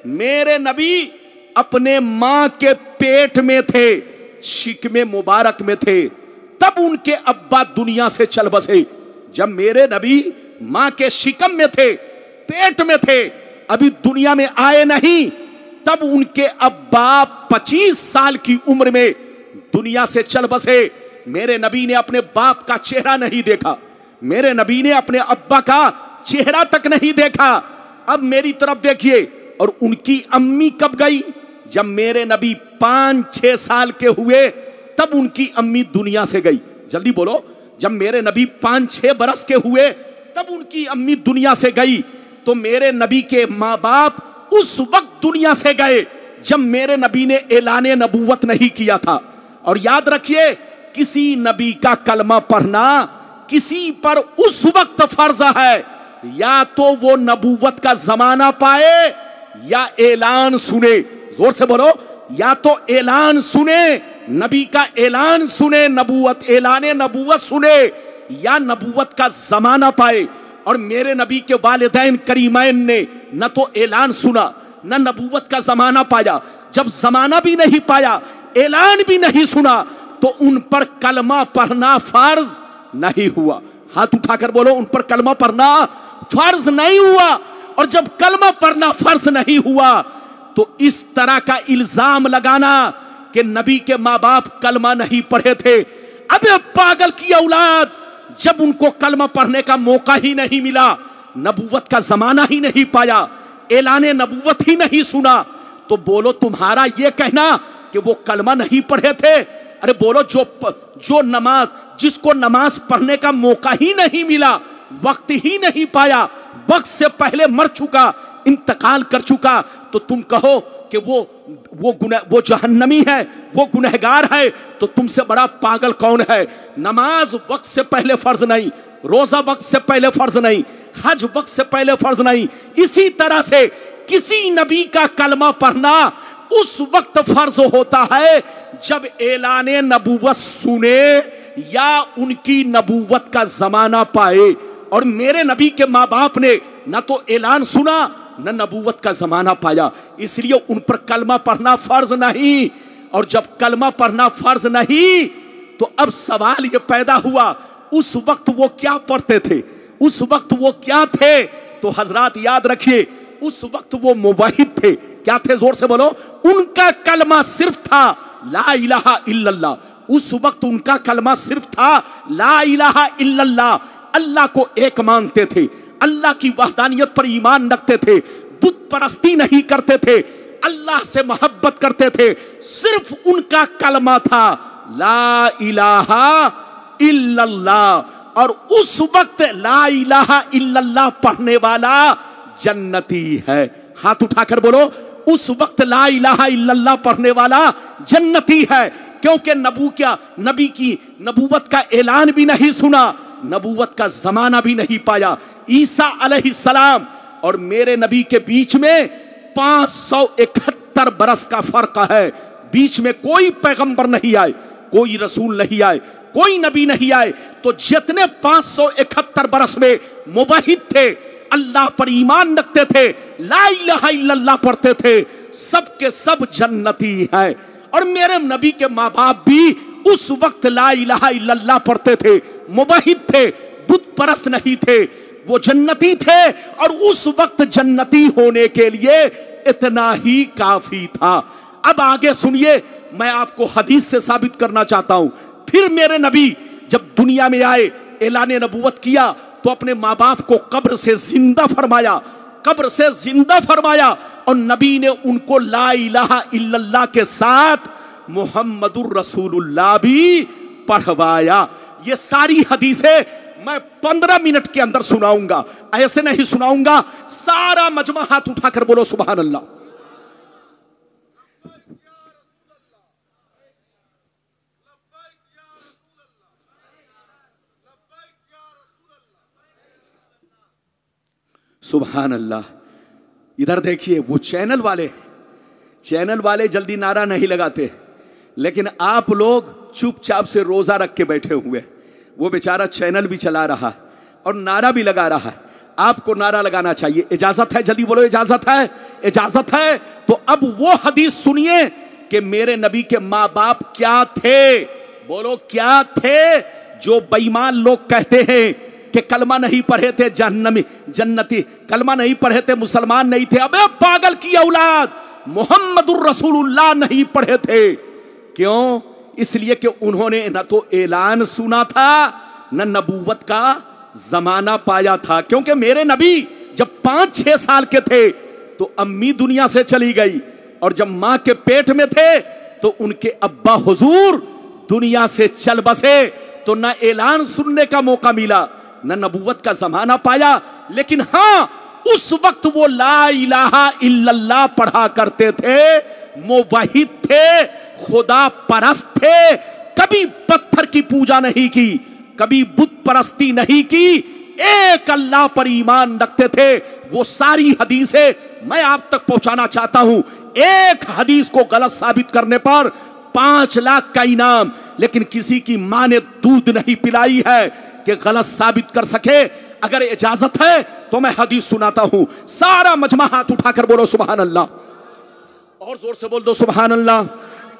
मेरे नबी अपने मां के पेट में थे, शिकमे मुबारक में थे, तब उनके अब्बा दुनिया से चल बसे। जब मेरे नबी मां के शिकम में थे, पेट में थे, अभी दुनिया में आए नहीं, तब उनके अब्बा 25 साल की उम्र में दुनिया से चल बसे। मेरे नबी ने अपने बाप का चेहरा नहीं देखा, मेरे नबी ने अपने अब्बा का चेहरा तक नहीं देखा। अब मेरी तरफ देखिए, और उनकी अम्मी कब गई? जब मेरे नबी 5-6 साल के हुए, तब उनकी अम्मी दुनिया से गई। जल्दी बोलो, जब मेरे नबी 5-6 बरस के हुए, तब उनकी अम्मी दुनिया से गई। तो मेरे नबी के माँ बाप उस वक्त दुनिया से गए जब मेरे नबी ने ऐलाने नबूवत नहीं किया था। और याद रखिए, किसी नबी का कलमा पढ़ना किसी पर उस वक्त फर्ज है, या तो वो नबूवत का जमाना पाए या ऐलान सुने। जोर से बोलो, या तो ऐलान सुने, नबी का ऐलान सुने, नबूवत, ऐलाने नबूवत सुने, या नबूवत का जमाना पाए। और मेरे नबी के वालिदैन करीमैन ने न तो ऐलान सुना, न नबूवत का जमाना पाया। जब जमाना भी नहीं पाया, ऐलान भी नहीं सुना, तो उन पर कलमा पढ़ना फर्ज नहीं हुआ। हाथ उठाकर बोलो, उन पर कलमा पढ़ना फर्ज नहीं हुआ। और जब कलमा पढ़ना फर्ज नहीं हुआ, तो इस तरह का इल्जाम लगाना कि नबी के माँ बाप कलमा नहीं पढ़े थे, अबे पागल की औलाद, जब उनको कलमा पढ़ने का मौका ही नहीं मिला, नबूवत का जमाना ही नहीं पाया, ऐलाने नबूवत ही नहीं सुना, तो बोलो तुम्हारा ये कहना कि वो कलमा नहीं पढ़े थे। अरे बोलो, जो नमाज, जिसको नमाज पढ़ने का मौका ही नहीं मिला, वक्त ही नहीं पाया, वक्त से पहले मर चुका, इंतकाल कर चुका, तो तुम कहो कि वो जहन्नमी है, वो गुनहगार है, तो तुमसे बड़ा पागल कौन है? नमाज वक्त से पहले फर्ज नहीं, रोजा वक्त से पहले फर्ज नहीं, हज वक्त से पहले फर्ज नहीं। इसी तरह से किसी नबी का कलमा पढ़ना उस वक्त फर्ज होता है जब ऐलाने नबूवत सुने या उनकी नबूवत का जमाना पाए। और मेरे नबी के माँ बाप ने न तो ऐलान सुना, न नबूवत का जमाना पाया, इसलिए उन पर कलमा पढ़ना फर्ज नहीं। और जब कलमा पढ़ना फर्ज नहीं, तो अब सवाल ये पैदा हुआ, उस वक्त वो क्या पढ़ते थे, उस वक्त वो क्या थे? तो हजरात याद रखिए, उस वक्त वो मुवहिद थे। क्या थे? जोर से बोलो। उनका कलमा सिर्फ था ला इलाहा इल्लल्लाह। उस वक्त उनका कलमा सिर्फ था ला इलाहा इल्लल्लाह। अल्लाह को एक मानते थे, अल्लाह की वहदानियत पर ईमान रखते थे, बुत परस्ती नहीं करते थे, अल्लाह से मोहब्बत करते थे। सिर्फ उनका कलमा था ला इलाहा इल्लल्लाह। और उस वक्त ला इलाहा इल्लल्लाह पढ़ने वाला जन्नती है। हाथ उठाकर बोलो, उस वक्त ला इलाहा इल्लल्लाह पढ़ने वाला जन्नती है। क्योंकि नबी की नबूवत का ऐलान भी नहीं सुना, नबूवत का जमाना भी नहीं पाया। ईसा अलैहिस्सलाम और मेरे नबी के बीच में 571 बरस का फर्क है। बीच में कोई पैगंबर नहीं आए, कोई रसूल नहीं आए, कोई नबी नहीं आए। तो जितने 571 बरस में मुवहिद थे, अल्लाह पर ईमान रखते थे, ला इलाहा इल्लल्लाह पढ़ते थे, सब के सब जन्नती हैं। और मेरे नबी के माँ बाप भी उस वक्त ला इलाहा इल्लल्लाह पढ़ते थे, मुवहिद थे, बुत परस्त नहीं थे, वो जन्नती थे। और उस वक्त जन्नती होने के लिए इतना ही काफी था। अब आगे सुनिए, मैं आपको हदीस से साबित करना चाहता हूं। फिर मेरे नबी जब दुनिया में आए, ऐलाने नबूवत किया, तो अपने माँ बाप को कब्र से जिंदा फरमाया, कब्र से जिंदा फरमाया। और नबी ने उनको ला इलाहा इल्लल्लाह के साथ मुहम्मदुर रसूलुल्लाह भी पढ़वाया। ये सारी हदीसें मैं 15 मिनट के अंदर सुनाऊंगा, ऐसे नहीं सुनाऊंगा। सारा मजमा हाथ उठाकर बोलो सुभान अल्लाह। सुभान अल्लाह। इधर देखिए, वो चैनल वाले जल्दी नारा नहीं लगाते, लेकिन आप लोग चुपचाप से रोजा रख के बैठे हुए। वो बेचारा चैनल भी चला रहा है और नारा भी लगा रहा है। आपको नारा लगाना चाहिए। इजाजत है? जल्दी बोलो, इजाजत है? इजाजत है। तो अब वो हदीस सुनिए कि मेरे नबी के माँ बाप क्या थे। बोलो क्या थे? जो बेईमान लोग कहते हैं कि कलमा नहीं पढ़े थे जन्नती, कलमा नहीं पढ़े थे मुसलमान नहीं थे। अबे पागल की औलाद, मुहम्मदुर रसूलुल्लाह नहीं पढ़े थे। क्यों? इसलिए कि उन्होंने न तो ऐलान सुना था, न नबूवत का जमाना पाया था। क्योंकि मेरे नबी जब 5-6 साल के थे तो अम्मी दुनिया से चली गई, और जब मां के पेट में थे तो उनके अब्बा हुजूर दुनिया से चल बसे। तो न ऐलान सुनने का मौका मिला, न नबूवत का जमाना पाया। लेकिन हां, उस वक्त वो ला इलाहा इल्लल्लाह पढ़ा करते थे, मुवहिद थे, खुदा परस्त थे। कभी पत्थर की पूजा नहीं की, कभी बुत परस्ती नहीं की, एक अल्लाह पर ईमान रखते थे। वो सारी हदीसें मैं आप तक पहुंचाना चाहता हूं। एक हदीस को गलत साबित करने पर 5 लाख का इनाम। लेकिन किसी की मां ने दूध नहीं पिलाई है कि गलत साबित कर सके। अगर इजाजत है तो मैं हदीस सुनाता हूं। सारा मजमा हाथ उठाकर बोलो सुभान अल्लाह। और जोर से बोल दो सुभान अल्लाह,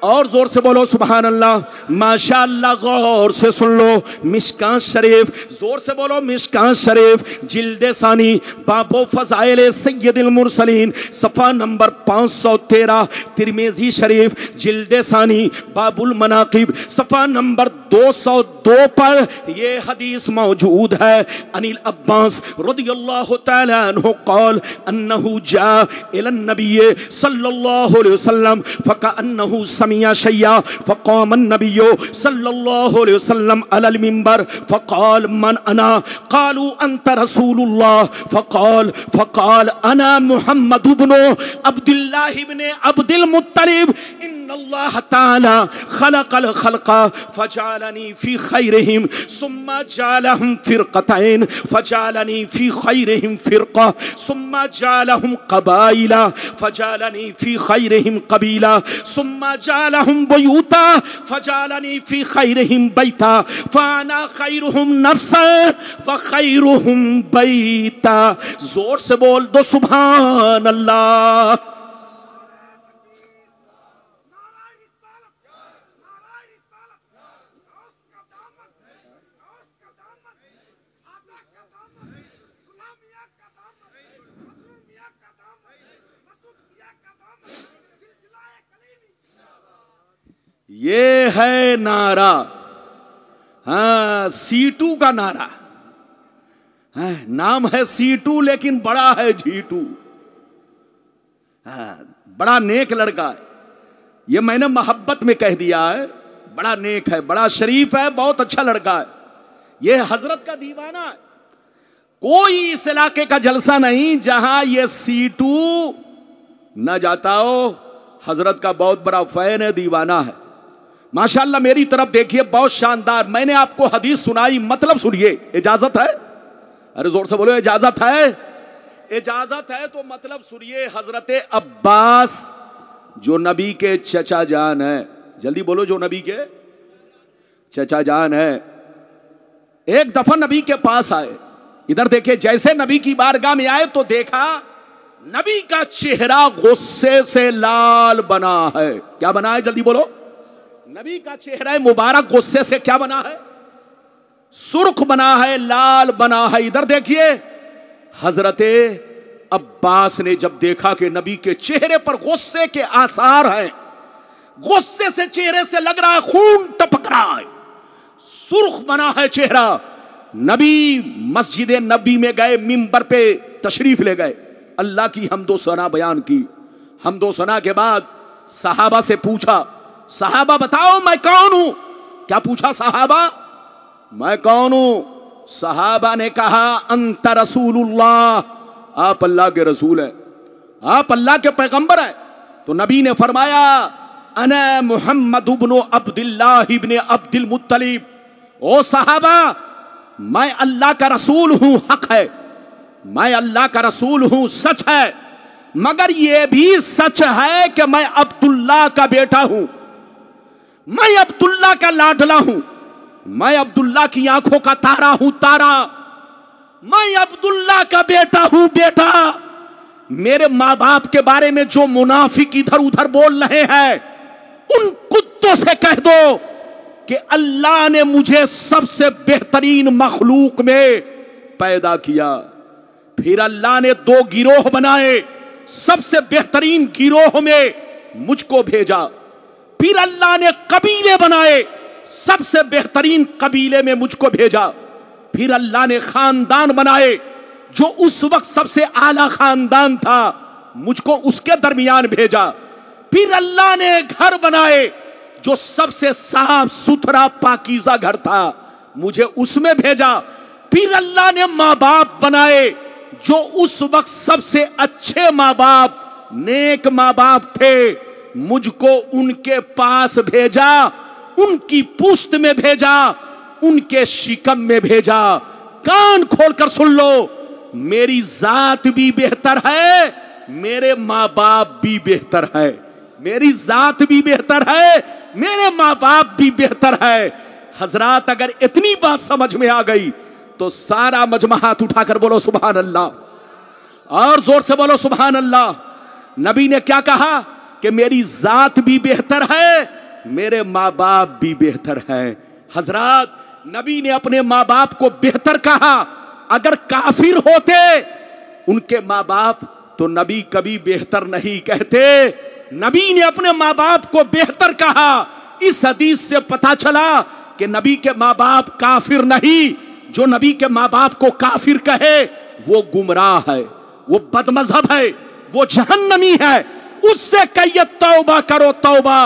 और जोर से बोलो सुभान अल्लाह। माशाअल्लाह, गौर से सुन लो। मिशकात शरीफ, जोर से बोलो मिशकात शरीफ, जिल्दे सानी, बाबो फज़ाइल सय्यदुल मुरसलीन, सफ़ा नंबर 513। तिरमिज़ी शरीफ, जिल्दे सानी, बाबुल मनाकिब, सफ़ा नंबर 202 पर यह हदीस मौजूद है। अनिल अब्बास रदियल्लाहु तआला अन्हु क़ाल अन्नहु जा इलन नबी सल्लल्लाहु अलैहि वसल्लम फ़कअन्नहु समिया शय्या फ़क़ाम अन्नबिय्यु सल्लल्लाहु अलैहि वसल्लम अलल मिंबर फ़क़ाल मन अना क़ालू अंत रसूलुल्लाह फ़क़ाल अना मुहम्मद इब्नु अब्दुल्लाह इब्न अब्दुल मुत्तलिब इन्नल्लाह तआला खलक़ल खल्क़ा फजअलनी फ़ी खैरिहिम सुम्मा जअलहुम फ़िरक़तैन फजअलनी फ़ी खैरिहिम फ़िरक़ा सुम्मा जअलहुम क़बाइला फजअलनी फ़ी खैरिहिम क़बीला सुम्मा जअलहुम बुयूता फजअलनी फ़ी खैरिहिम बैता फ़अना खैरुहुम नफ़्सन व खैरुहुम बैता। जोर से बोल दो सुभान अल्लाह। ये है नारा, हाँ, सीटू का नारा। हाँ, नाम है सीटू लेकिन बड़ा है जीटू। हाँ, बड़ा नेक लड़का है। ये मैंने मोहब्बत में कह दिया है। बड़ा नेक है, बड़ा शरीफ है, बहुत अच्छा लड़का है। ये हजरत का दीवाना है। कोई इस इलाके का जलसा नहीं जहां ये सीटू न जाता हो। हजरत का बहुत बड़ा फैन है, दीवाना है। माशाअल्लाह, मेरी तरफ देखिए, बहुत शानदार। मैंने आपको हदीस सुनाई, मतलब सुनिए। इजाजत है? अरे जोर से बोलो, इजाजत है? इजाजत है तो मतलब सुनिए। हजरत अब्बास जो नबी के चचा जान है, जल्दी बोलो, जो नबी के चचा जान है, एक दफा नबी के पास आए। इधर देखिए, जैसे नबी की बारगाह में आए तो देखा नबी का चेहरा गुस्से से लाल बना है। क्या बना है? जल्दी बोलो। नबी का चेहरा मुबारक गुस्से से क्या बना है? सुर्ख बना है, लाल बना है। इधर देखिए, हजरते अब्बास ने जब देखा कि नबी के चेहरे पर गुस्से के आसार हैं, गुस्से से चेहरे से लग रहा है खून टपक रहा है, सुर्ख बना है चेहरा, नबी मस्जिद नबी में गए, मिंबर पे तशरीफ ले गए, अल्लाह की हम्दो सना बयान की। हम्दो सना के बाद सहाबा से पूछा, सहाबा बताओ मैं कौन हूं? क्या पूछा सहाबा? मैं कौन हूं? सहाबा ने कहा अंत रसूलुल्लाह, आप अल्लाह के रसूल है, आप अल्लाह के पैगंबर है। तो नबी ने फरमाया अना मुहम्मद इब्न अब्दुल्लाह इब्न अब्दुल मुत्तलिब, ओ सहाबा मैं अल्लाह का रसूल हूं, हक है, मैं अल्लाह का रसूल हूं, सच है, मगर यह भी सच है कि मैं अब्दुल्लाह का बेटा हूं, मैं अब्दुल्लाह का लाडला हूं, मैं अब्दुल्लाह की आंखों का तारा हूं, तारा, मैं अब्दुल्लाह का बेटा हूं, बेटा। मेरे मां बाप के बारे में जो मुनाफिक इधर उधर बोल रहे हैं, उन कुत्तों से कह दो कि अल्लाह ने मुझे सबसे बेहतरीन मखलूक में पैदा किया, फिर अल्लाह ने दो गिरोह बनाए, सबसे बेहतरीन गिरोह में मुझको भेजा, फिर अल्लाह ने कबीले बनाए, सबसे बेहतरीन कबीले में मुझको भेजा, फिर अल्लाह ने खानदान बनाए, जो उस वक्त सबसे आला खानदान था, मुझको उसके दरमियान भेजा, फिर अल्लाह ने घर बनाए, जो सबसे साफ सुथरा पाकीज़ा घर था, मुझे उसमें भेजा, फिर अल्लाह ने माँ बाप बनाए, जो उस वक्त सबसे अच्छे माँ बाप, नेक माँ बाप थे, मुझको उनके पास भेजा, उनकी पुश्त में भेजा, उनके शिकम में भेजा। कान खोलकर सुन लो, मेरी जात भी बेहतर है, मेरे माँ बाप भी बेहतर है, मेरी जात भी बेहतर है, मेरे माँ बाप भी बेहतर है। हजरात अगर इतनी बात समझ में आ गई तो सारा मजमा हाथ उठाकर बोलो सुभान अल्लाह, और जोर से बोलो सुभान अल्लाह। नबी ने क्या कहा कि मेरी जात भी बेहतर है, मेरे माँ बाप भी बेहतर है। हजरात नबी ने अपने माँ बाप को बेहतर कहा, अगर काफिर होते उनके माँ बाप तो नबी कभी बेहतर नहीं कहते। नबी ने अपने माँ बाप को बेहतर कहा। इस हदीस से पता चला कि नबी के माँ बाप काफिर नहीं, जो नबी के माँ बाप को काफिर कहे वो गुमराह है, वो बदमजहब है, वो जहन्नमी है, उससे कहिए तौबा करो तौबा।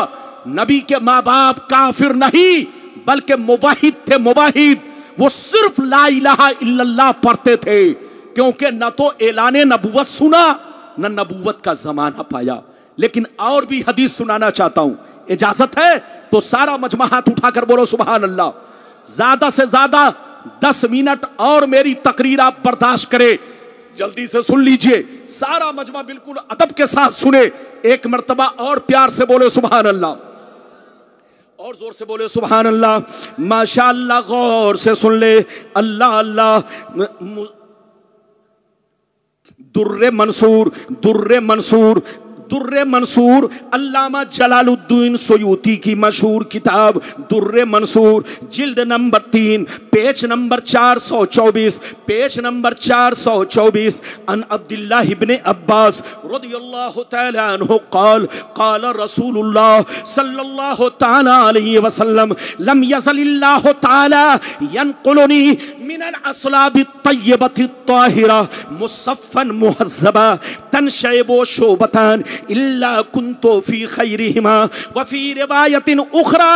नबी के माँ बाप काफिर नहीं बल्कि मुवाहिद थे, मुवाहिद, वो सिर्फ ला इलाहा इल्लल्लाह पढ़ते थे, क्योंकि न तो ऐलाने नबुवत सुना न नबुवत का जमाना पाया। लेकिन और भी हदीस सुनाना चाहता हूं, इजाजत है तो सारा मजमा हाथ उठाकर बोलो सुभान अल्लाह। ज्यादा से ज्यादा 10 मिनट और मेरी तकरीर आप बर्दाश्त करें, जल्दी से सुन लीजिए, सारा मजमा बिल्कुल अदब के साथ सुने, एक मर्तबा और प्यार से बोले सुभान अल्लाह, और जोर से बोले सुभान अल्लाह, माशाअल्लाह। गौर से सुन ले, अल्लाह अल्लाह। दुर्रे मंसूर, दुर्रे मंसूर, दुर्रे मंसूर, अल्लामा जलालुद्दीन सुयूती की मशहूर किताब दुर्रे मंसूर, जिल्द number 3, page number 424, page number 424। अन अब्दुल्लाह इब्न अब्बास रदियल्लाहु तआला अन्हु क़ाल क़ाल रसूलुल्लाह सल्लल्लाहु तआला अलैहि वसल्लम लम यज़लिल्लाहु तआला यनक़ुलुनी मिनल अस्लाबि तय्यबति ताहिरा मुसफ़्फ़न मुहज़्ज़बा तनशयबु शोबतान इल्ला कुन्तु फी खैरिहिमा व फी रिवायतिन उखरा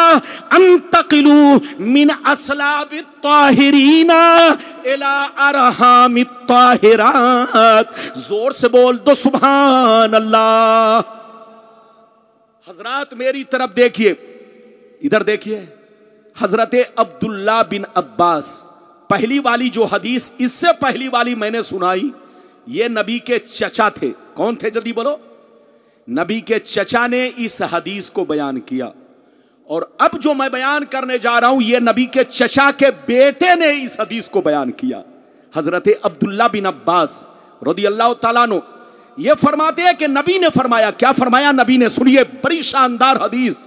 अंतकिलू मिन अस्लाबि ताहिरीना इला अरहामित ताहिरात। जोर से बोल दो सुभान अल्लाह। हजरात मेरी तरफ देखिए, इधर देखिए, हजरत अब्दुल्ला बिन अब्बास, पहली वाली जो हदीस, इससे पहली वाली मैंने सुनाई, ये नबी के चचा थे। कौन थे जल्दी बोलो? नबी के चचा ने इस हदीस को बयान किया, और अब जो मैं बयान करने जा रहा हूं, ये नबी के चचा के बेटे ने इस हदीस को बयान किया। हजरत अब्दुल्ला बिन अब्बास रदियल्लाहु ताला अन्हु ये फरमाते हैं कि नबी ने फरमाया, क्या फरमाया नबी ने, सुनिए, बड़ी शानदार हदीस,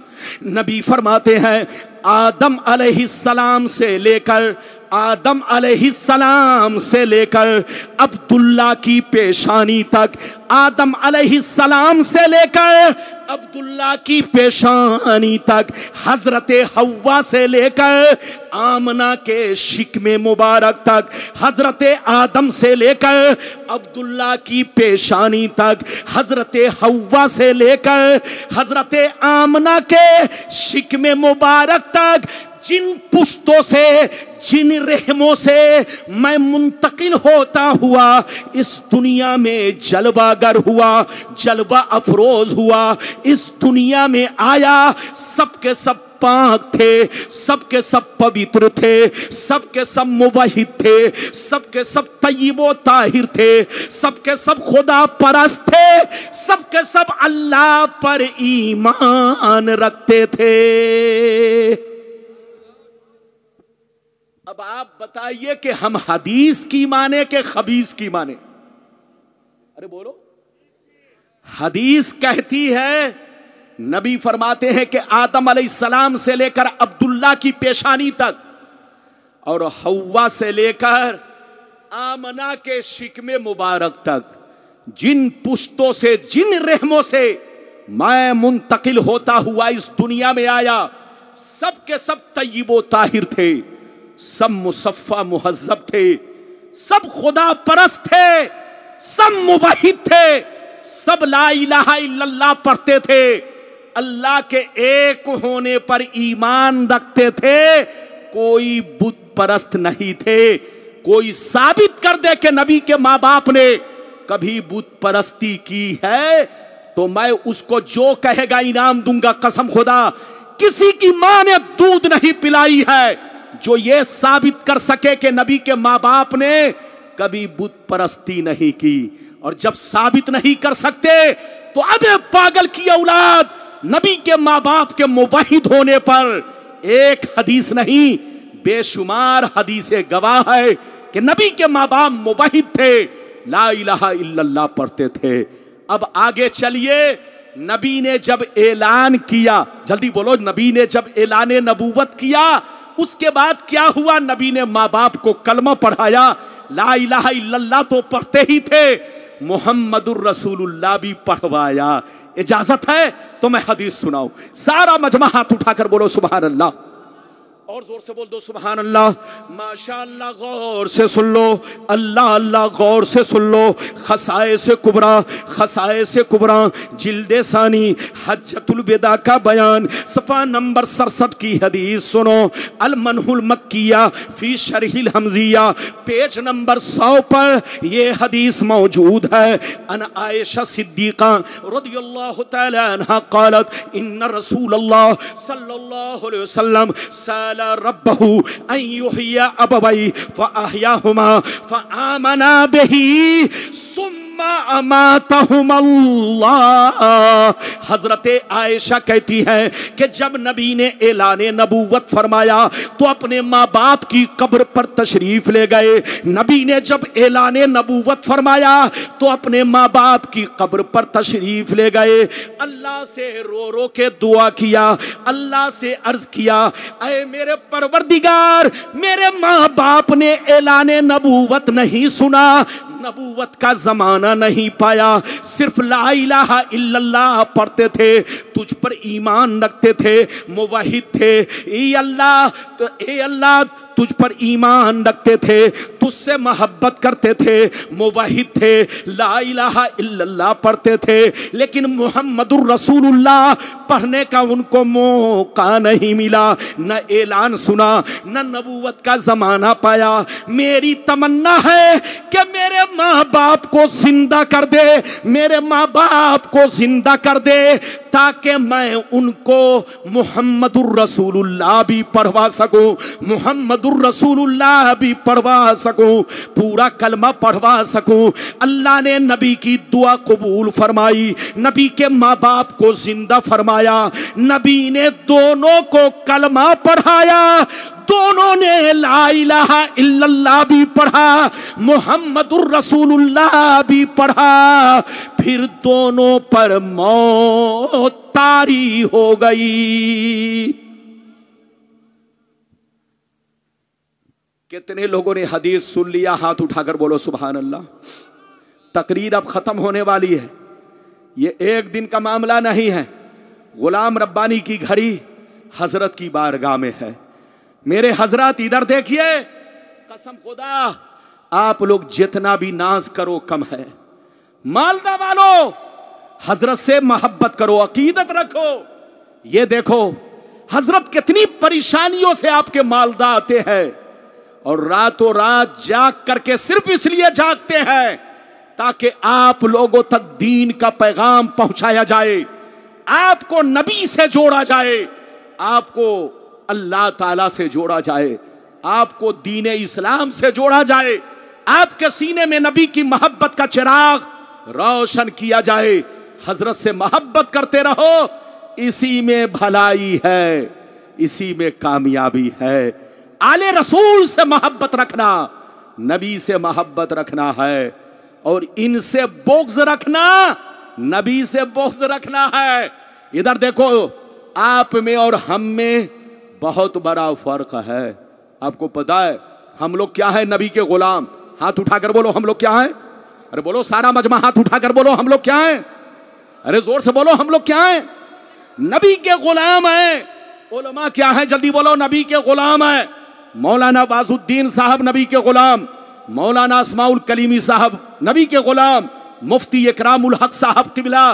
नबी फरमाते हैं आदम अलैहिस्सलाम से लेकर अब्दुल्ला की पेशानी तक, आदम अलैहिस्सलाम से लेकर अब्दुल्ला की पेशानी तक, हजरत हव्वा से लेकर आमना के शिकमे मुबारक तक, हजरत आदम से लेकर अब्दुल्ला की पेशानी तक, हजरत हव्वा से लेकर हजरत आमना के शिकमे मुबारक तक, जिन पुश्तों से, जिन रहमों से मैं मुंतकिल होता हुआ इस दुनिया में जलवागर हुआ, जलवा अफरोज हुआ, इस दुनिया में आया, सबके सब पाक थे, सबके सब पवित्र थे, सबके सब मुवहिद थे, सबके सब तय्यिबो ताहिर थे, सबके सब खुदा परस्त थे, सबके सब अल्लाह पर ईमान रखते थे। अब आप बताइए कि हम हदीस की माने कि खबीस की माने? अरे बोलो। हदीस कहती है, नबी फरमाते हैं कि आदम अलैहिस्सलाम से लेकर अब्दुल्ला की पेशानी तक और हव्वा से लेकर आमना के शिकमे मुबारक तक, जिन पुश्तों से, जिन रहमों से मैं मुंतकिल होता हुआ इस दुनिया में आया, सबके सब तय्यिबो ताहिर थे, सब मुसफ़्फ़ा मुहज़्ज़ब थे, सब खुदा परस्त थे, सब मुवहिद थे, सब ला इलाहा इल्लल्लाह पढ़ते थे, अल्लाह के एक होने पर ईमान रखते थे, कोई बुत परस्त नहीं थे। कोई साबित कर दे कि नबी के माँ बाप ने कभी बुत परस्ती की है तो मैं उसको जो कहेगा इनाम दूंगा। कसम खुदा, किसी की मां ने दूध नहीं पिलाई है जो ये साबित कर सके कि नबी के माँ बाप ने कभी बुत परस्ती नहीं की। और जब साबित नहीं कर सकते तो अबे पागल की औलाद, नबी के माँ बाप के मुवहिद होने पर एक हदीस नहीं बेशुमार हदीसें गवाह है कि नबी के माँ बाप मुवहिद थे, ला इलाहा इल्लल्लाह पढ़ते थे। अब आगे चलिए, नबी ने जब ऐलान किया, जल्दी बोलो, नबी ने जब ऐलान नबूवत किया उसके बाद क्या हुआ? नबी ने माँ बाप को कलमा पढ़ाया, ला इलाहा इल्लल्लाह तो पढ़ते ही थे, मुहम्मदुर रसूलुल्लाह भी पढ़वाया। इजाजत है तो मैं हदीस सुनाऊं? सारा मजमा हाथ उठाकर बोलो सुभान अल्लाह, और जोर से बोल दो सुभान अल्लाह। माशाअल्लाह, गौर से सुन लो, अल्लाह अल्लाह गौर से सुन लो। खसाए से कुबरा जिल्दे सानी हज्जतुल विदा का बयान, सफ़ा नंबर 67 की हदीस सुनो। अल मनहुल मक्किया फी शरहिल हमजिया, पेज नंबर 100 पर ये हदीस मौजूद है। अन आयशा सिद्दीक़ा रज़ियल्लाहु तआला अन्हा क़ालत इन्ना रसूलल्लाह सल्लल्लाहु अलैहि वसल्लम रब्बहु अन युहय्या अबवै फअहयाहुमा फआमना बिही सुम्मा अमातहुमल्लाह। हजरत आयशा कहती है कि जब नबी ने ऐलाने नबूवत फरमाया तो अपने माँ बाप की कब्र पर तशरीफ ले गए। नबी ने जब ऐलाने नबूवत फरमाया तो अपने माँ बाप की कब्र पर तशरीफ ले गए। अल्लाह से रो रो के दुआ किया, अल्लाह से अर्ज किया, ऐ मेरे परवरदिगार, मेरे माँ बाप ने ऐलाने नबूवत नहीं सुना, नबूवत का जमाना नहीं पाया, सिर्फ ला इलाहा इल्लल्लाह पढ़ते थे, तुझ पर ईमान रखते थे, मुवहिद थे। ए अल्लाह तुझ पर ईमान रखते थे, तुझसे मोहब्बत करते थे, मुवहिद थे, ला इलाहा इल्लल्लाह पढ़ते थे, लेकिन मुहम्मदुर रसूलुल्लाह पढ़ने का उनको मौका नहीं मिला, न ऐलान सुना, न नबूवत का जमाना पाया। मेरी तमन्ना है कि मेरे माँ बाप को जिंदा कर दे, मेरे माँ बाप को जिंदा कर दे, ताकि मैं उनको मुहम्मदुर रसूलुल्लाह भी पढ़वा सकूं, मुहम्मदुर रसूलुल्लाह भी पढ़वा सकूं, पूरा कलमा पढ़वा सकूं। अल्लाह ने नबी की दुआ कबूल फरमाई, नबी के माँ बाप को जिंदा फरमाया, नबी ने दोनों को कलमा पढ़ाया, दोनों ने ला इलाहा इल्लल्लाह भी पढ़ा, मुहम्मदुर रसूलुल्लाह भी पढ़ा। फिर दोनों पर मौत तारी हो गई। कितने लोगों ने हदीस सुन लिया? हाथ उठाकर बोलो सुभान अल्लाह। तकरीर अब खत्म होने वाली है। ये एक दिन का मामला नहीं है। गुलाम रब्बानी की घड़ी हजरत की बारगाह में है। मेरे हजरत इधर देखिए, कसम खुदा आप लोग जितना भी नाज करो कम है। मालदा वालों, हजरत से मोहब्बत करो, अकीदत रखो। ये देखो हजरत कितनी परेशानियों से आपके मालदा आते हैं और रातों रात जाग करके सिर्फ इसलिए जागते हैं ताकि आप लोगों तक दीन का पैगाम पहुंचाया जाए, आपको नबी से जोड़ा जाए, आपको अल्लाह ताला से जोड़ा जाए, आपको दीन इस्लाम से जोड़ा जाए, आपके सीने में नबी की मोहब्बत का चिराग रोशन किया जाए। हजरत से मोहब्बत करते रहो, इसी में भलाई है, इसी में कामयाबी है। आले रसूल से मोहब्बत रखना, नबी से मोहब्बत रखना है, और इनसे बोग्ज रखना, नबी से बोग्ज रखना है। इधर देखो, आप में और हम में बहुत बड़ा फर्क है। आपको पता है हम लोग क्या है? नबी के गुलाम। हाथ उठाकर बोलो हम लोग क्या हैं? अरे बोलो सारा मजमा, हाथ उठाकर बोलो हम लोग क्या हैं? अरे जोर से बोलो हम लोग क्या हैं? नबी के गुलाम हैं। उलमा क्या है? जल्दी बोलो, नबी के गुलाम है। मौलाना बाजुद्दीन साहब नबी के गुलाम, मौलाना अस्माउल कलीमी साहब नबी के गुलाम, मुफ्ती इकरामुल हक साहब किबला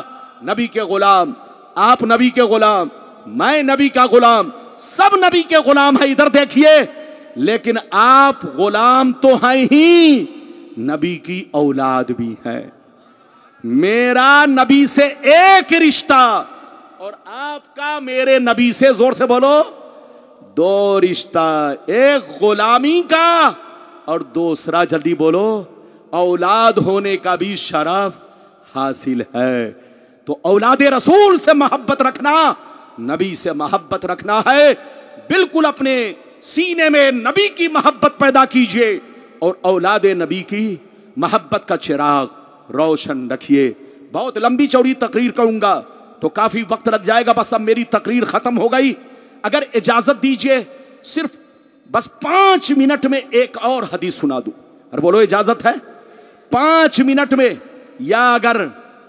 नबी के गुलाम, आप नबी के गुलाम, मैं नबी का गुलाम, सब नबी के गुलाम है। इधर देखिए, लेकिन आप गुलाम तो हैं ही, नबी की औलाद भी है। मेरा नबी से एक रिश्ता और आपका मेरे नबी से, जोर से बोलो, दो रिश्ता। एक गुलामी का और दूसरा, जल्दी बोलो, औलाद होने का भी शरफ हासिल है। तो औलादे रसूल से मोहब्बत रखना, नबी से मोहब्बत रखना है। बिल्कुल अपने सीने में नबी की मोहब्बत पैदा कीजिए और औलादे नबी की मोहब्बत का चिराग रोशन रखिए। बहुत लंबी चौड़ी तकरीर करूंगा तो काफी वक्त लग जाएगा, बस अब मेरी तकरीर खत्म हो गई। अगर इजाजत दीजिए, सिर्फ बस 5 मिनट में एक और हदीस सुना दूं। और बोलो इजाजत है? 5 मिनट में, या अगर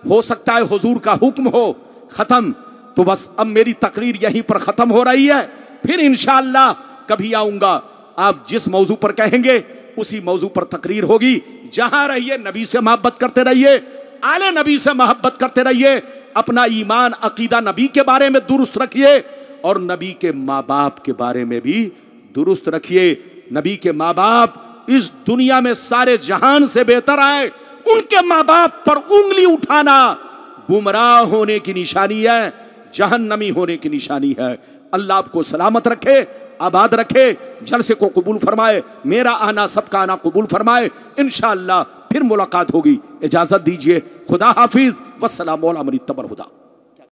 हो सकता है हुजूर का हुक्म हो खत्म, तो बस अब मेरी तकरीर यहीं पर खत्म हो रही है। फिर इंशाअल्लाह कभी आऊंगा, आप जिस मौजू पर कहेंगे उसी मौजू पर तकरीर होगी। जहां रहिए नबी से मोहब्बत करते रहिए, आले नबी से मोहब्बत करते रहिए, अपना ईमान अकीदा नबी के बारे में दुरुस्त रखिए और नबी के माँ बाप के बारे में भी दुरुस्त रखिए। नबी के माँ बाप इस दुनिया में सारे जहान से बेहतर आए। उनके माँ बाप पर उंगली उठाना गुमराह होने की निशानी है, जहन्नमी होने की निशानी है। अल्लाह आपको सलामत रखे, आबाद रखे, जलसे को कबूल फरमाए, मेरा आना सबका आना कबूल फरमाए। इंशाअल्लाह फिर मुलाकात होगी। इजाजत दीजिए, खुदा हाफिज, वस्सलाम अला मन इत्तबअल हुदा।